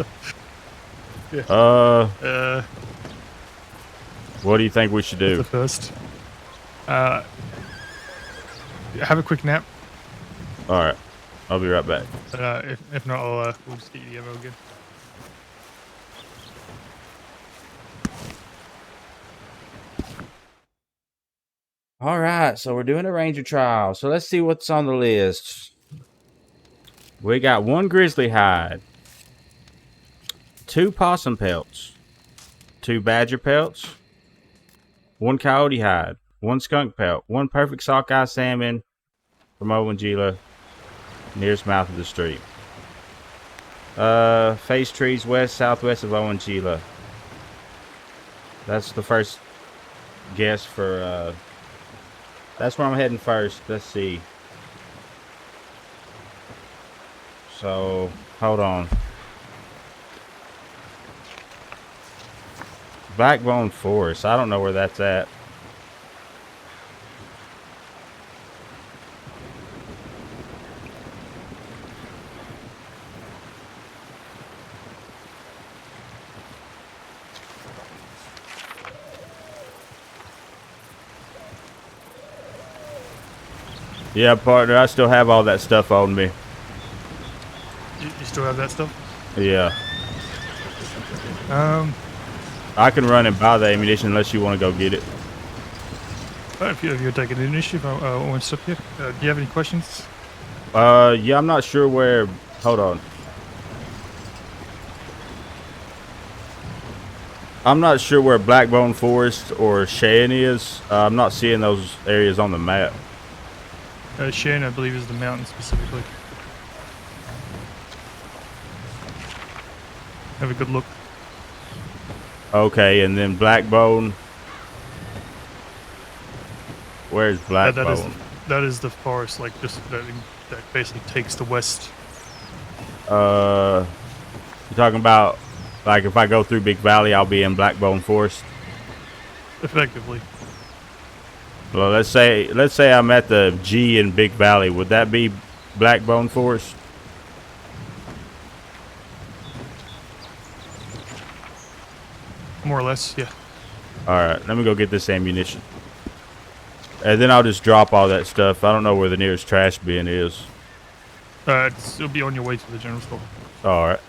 Yeah. What do you think we should do? The first. Have a quick nap. All right. I'll be right back. If not, we'll just get you the ammo again. All right, so we're doing a ranger trial. So let's see what's on the list. We got 1 grizzly hide, 2 possum pelts, 2 badger pelts, 1 coyote hide, 1 skunk pelt, 1 perfect sockeye salmon from Owangila, nearest mouth of the stream. Face trees west southwest of Owangila. That's the first guess for that's where I'm heading first. Let's see. So, hold on. Backbone Forest. I don't know where that's at. Yeah, partner, I still have all that stuff on me. You still have that stuff? Yeah. Okay. I can run and buy the ammunition unless you want to go get it. If you're taking the initiative, I won't stop you. Do you have any questions? Yeah, I'm not sure where. Hold on. I'm not sure where Blackbone Forest or Cheyenne is. I'm not seeing those areas on the map. Cheyenne, I believe, is the mountain specifically. Have a good look. Okay, and then Blackbone. Where's Blackbone? That is the forest, like just that basically takes the west. You're talking about, like, if I go through Big Valley, I'll be in Blackbone Forest. Effectively. Well, let's say I'm at the G in Big Valley. Would that be Blackbone Forest? More or less, yeah. All right, let me go get this ammunition, and then I'll just drop all that stuff. I don't know where the nearest trash bin is. It'll be on your way to the general store. All right.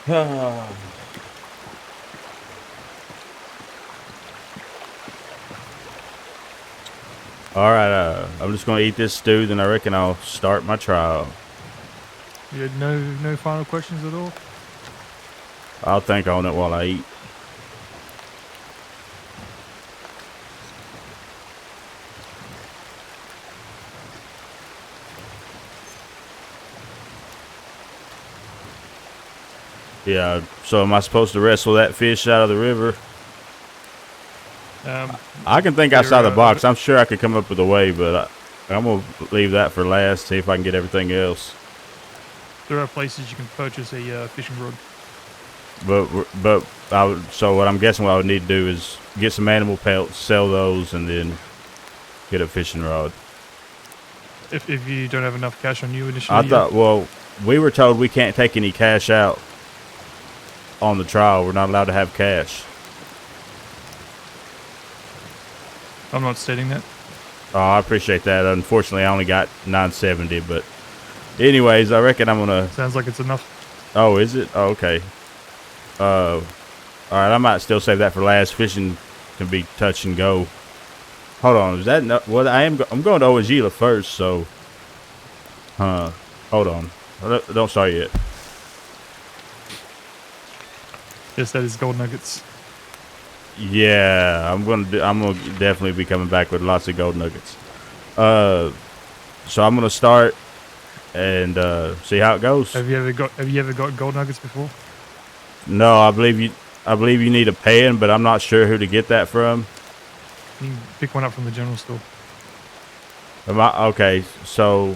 All right, I'm just gonna eat this stew, then I reckon I'll start my trial. You had no final questions at all? I'll think on it while I eat. Yeah, so am I supposed to wrestle that fish out of the river? I can think outside the box. I'm sure I could come up with a way, but I'm going to leave that for last, see if I can get everything else. There are places you can purchase a fishing rod. So what I'm guessing what I would need to do is get some animal pelts, sell those, and then get a fishing rod. If you don't have enough cash on you initially. I thought, well, we were told we can't take any cash out on the trial. We're not allowed to have cash. I'm not stating that. Oh, I appreciate that. Unfortunately, I only got 970, but anyways, I reckon I'm gonna. Sounds like it's enough. Oh, is it? Oh, okay. All right. I might still save that for last. Fishing can be touch and go. Hold on. Is that no? Well, I'm going to Owagila first, so. Hold on. Don't start yet. Yes, that is gold nuggets. Yeah, I'm gonna definitely be coming back with lots of gold nuggets. So I'm gonna start and see how it goes. Have you ever got gold nuggets before? No, I believe you need a pan, but I'm not sure who to get that from. You can pick one up from the general store. Okay? So,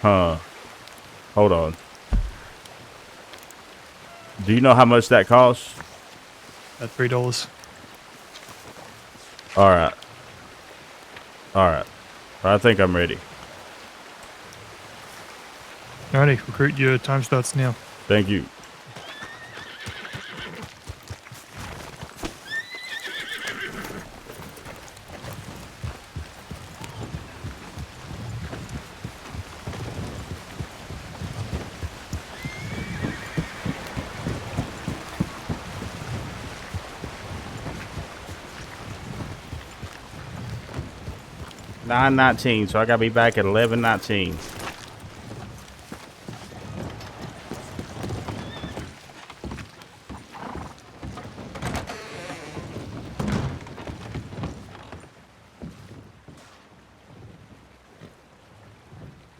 hold on. Do you know how much that costs? At $3. All right. All right. I think I'm ready. Alrighty, recruit. Your time starts now. Thank you. $9:19, so I gotta be back at 11:19.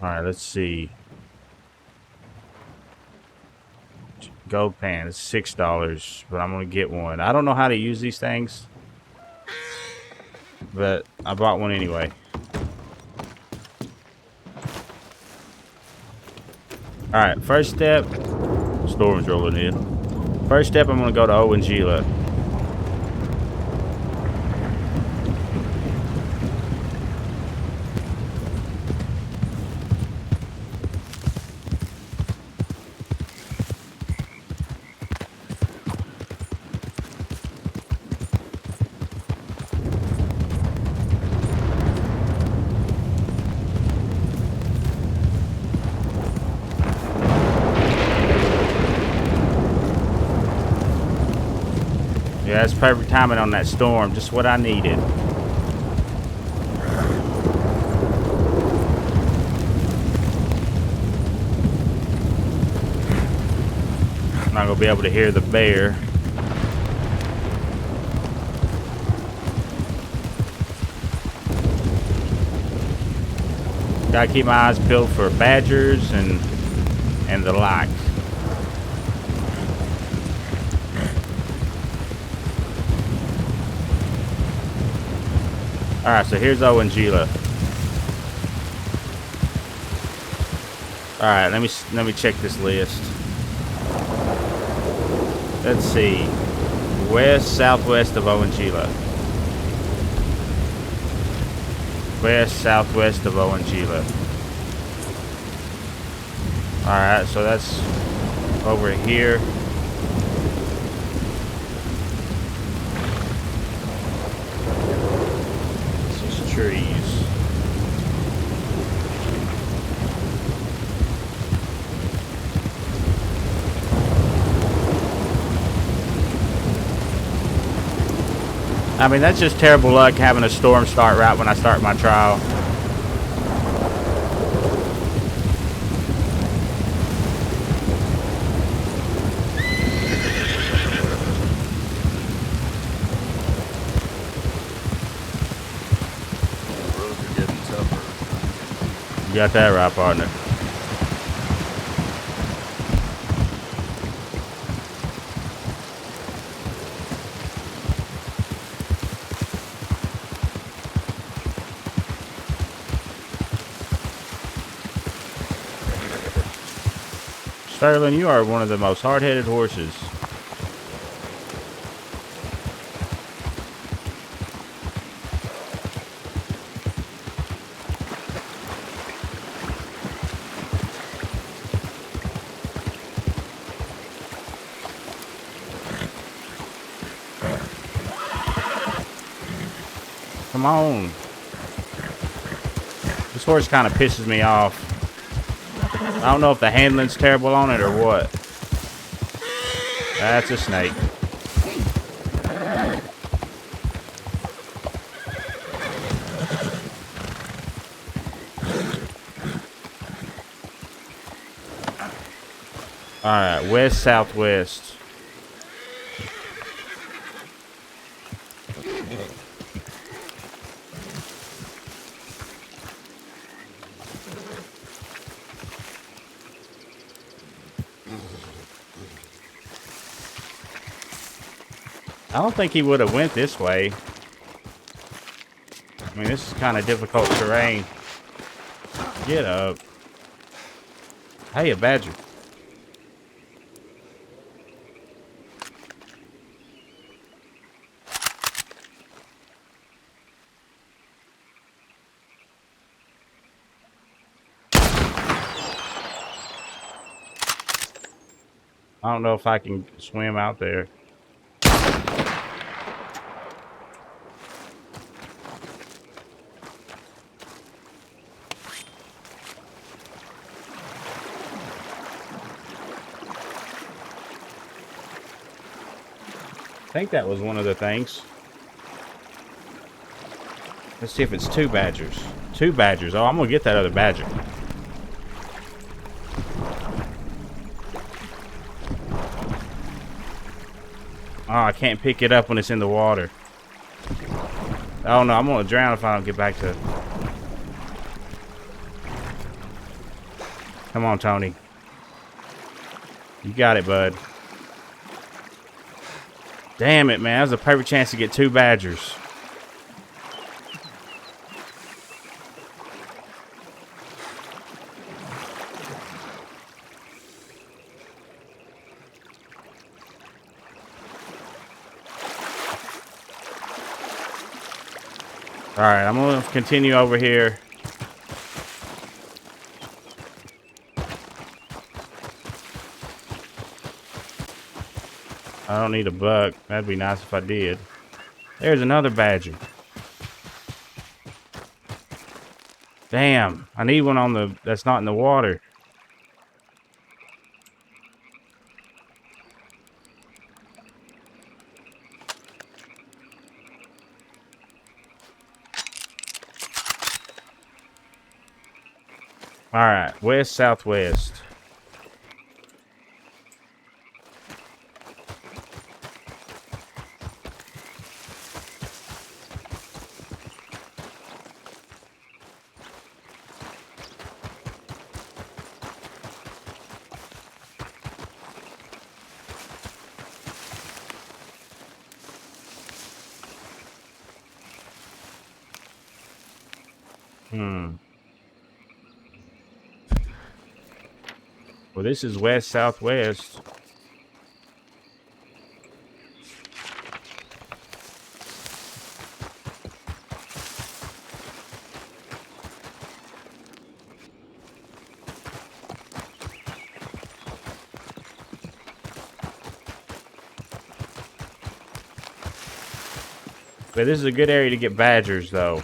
All right, let's see. Gold pan, it's $6, but I'm gonna get one. I don't know how to use these things, but I bought one anyway. All right, first step. Storm's rolling in. First step, I'm gonna go to Owangila. Yeah, that's perfect timing on that storm. Just what I needed. I'm not gonna be able to hear the bear. Gotta keep my eyes peeled for badgers and the like. All right, so here's Owangila. All right, let me check this list. Let's see, west southwest of Owangila. West southwest of Owangila. All right, so that's over here. Trees. I mean, that's just terrible luck having a storm start right when I start my trial. You got that right, partner. Sterling, you are one of the most hard-headed horses. Come on. This horse kind of pisses me off. I don't know if the handling's terrible on it or what. That's a snake. Alright, west southwest. I don't think he would have went this way. I mean, this is kind of difficult terrain. Get up. Hey, a badger. I don't know if I can swim out there. I think that was one of the things. Let's see if it's 2 badgers. 2 badgers. Oh, I'm gonna get that other badger. Oh, I can't pick it up when it's in the water. Oh no, I'm gonna drown if I don't get back to... Come on, Tony. You got it, bud. Damn it, man. That was a perfect chance to get 2 badgers. Alright, I'm gonna continue over here. I don't need a buck. That'd be nice if I did. There's another badger. Damn, I need one on the that's not in the water. Alright, west, southwest. Well, this is west, southwest. But this is a good area to get badgers, though.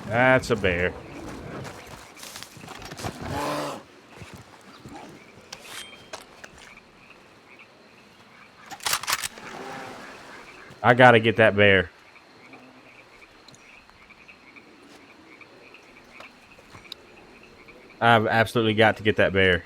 That's a bear. I gotta get that bear. I've absolutely got to get that bear.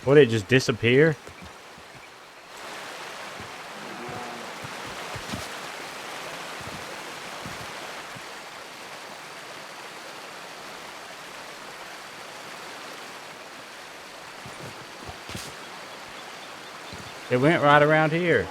Would it just disappear? It went right around here.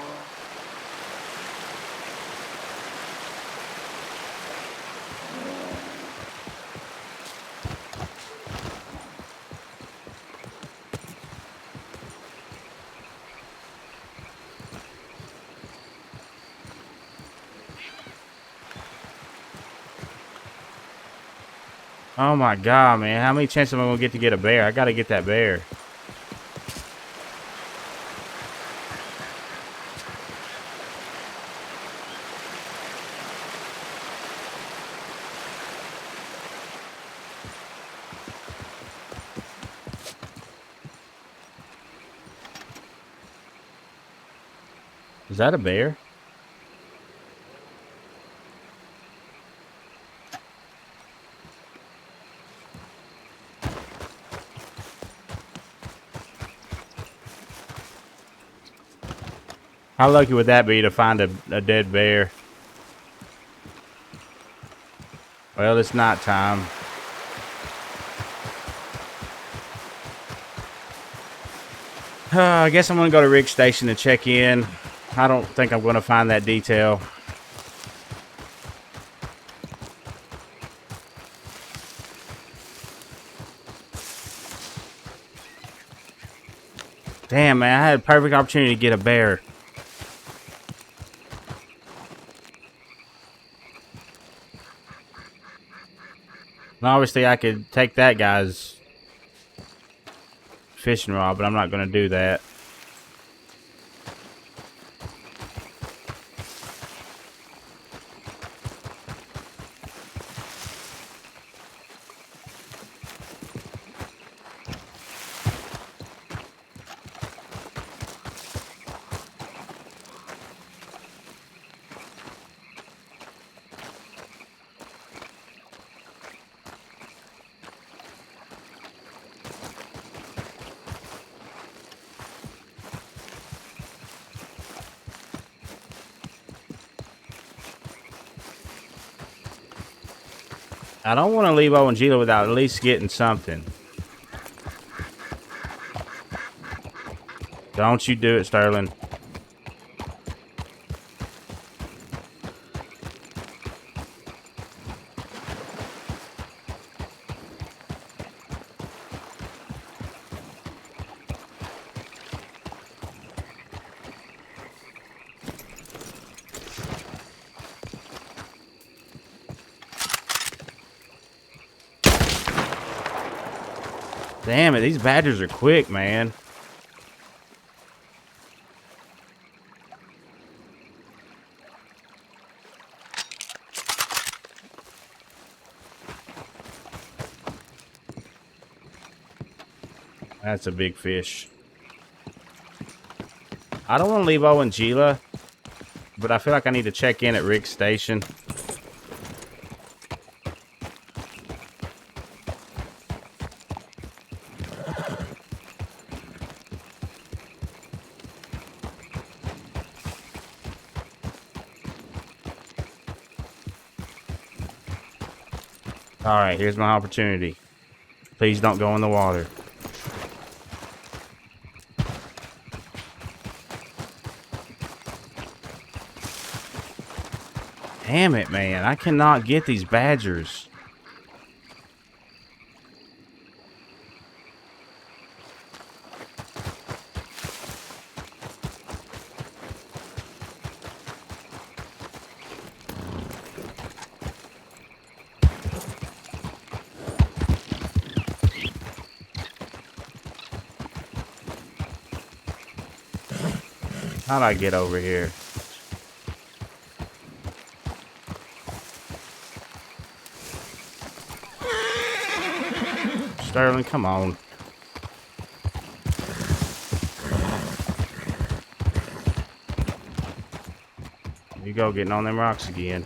Oh my god, man. How many chances am I gonna get a bear? I gotta get that bear. Is that a bear? How lucky would that be to find a dead bear? Well, it's night time. I guess I'm gonna go to Rick's station to check in. I don't think I'm gonna find that detail. Damn, man, I had a perfect opportunity to get a bear. And obviously, I could take that guy's fishing rod, but I'm not gonna do that. I don't want to leave Owen Gila without at least getting something. Don't you do it, Sterling. Damn it, these badgers are quick, man. That's a big fish. I don't want to leave Owen Gila, but I feel like I need to check in at Rick's station. Alright, here's my opportunity. Please don't go in the water. Damn it, man. I cannot get these badgers. How'd I get over here? Sterling, come on. Here you go, getting on them rocks again.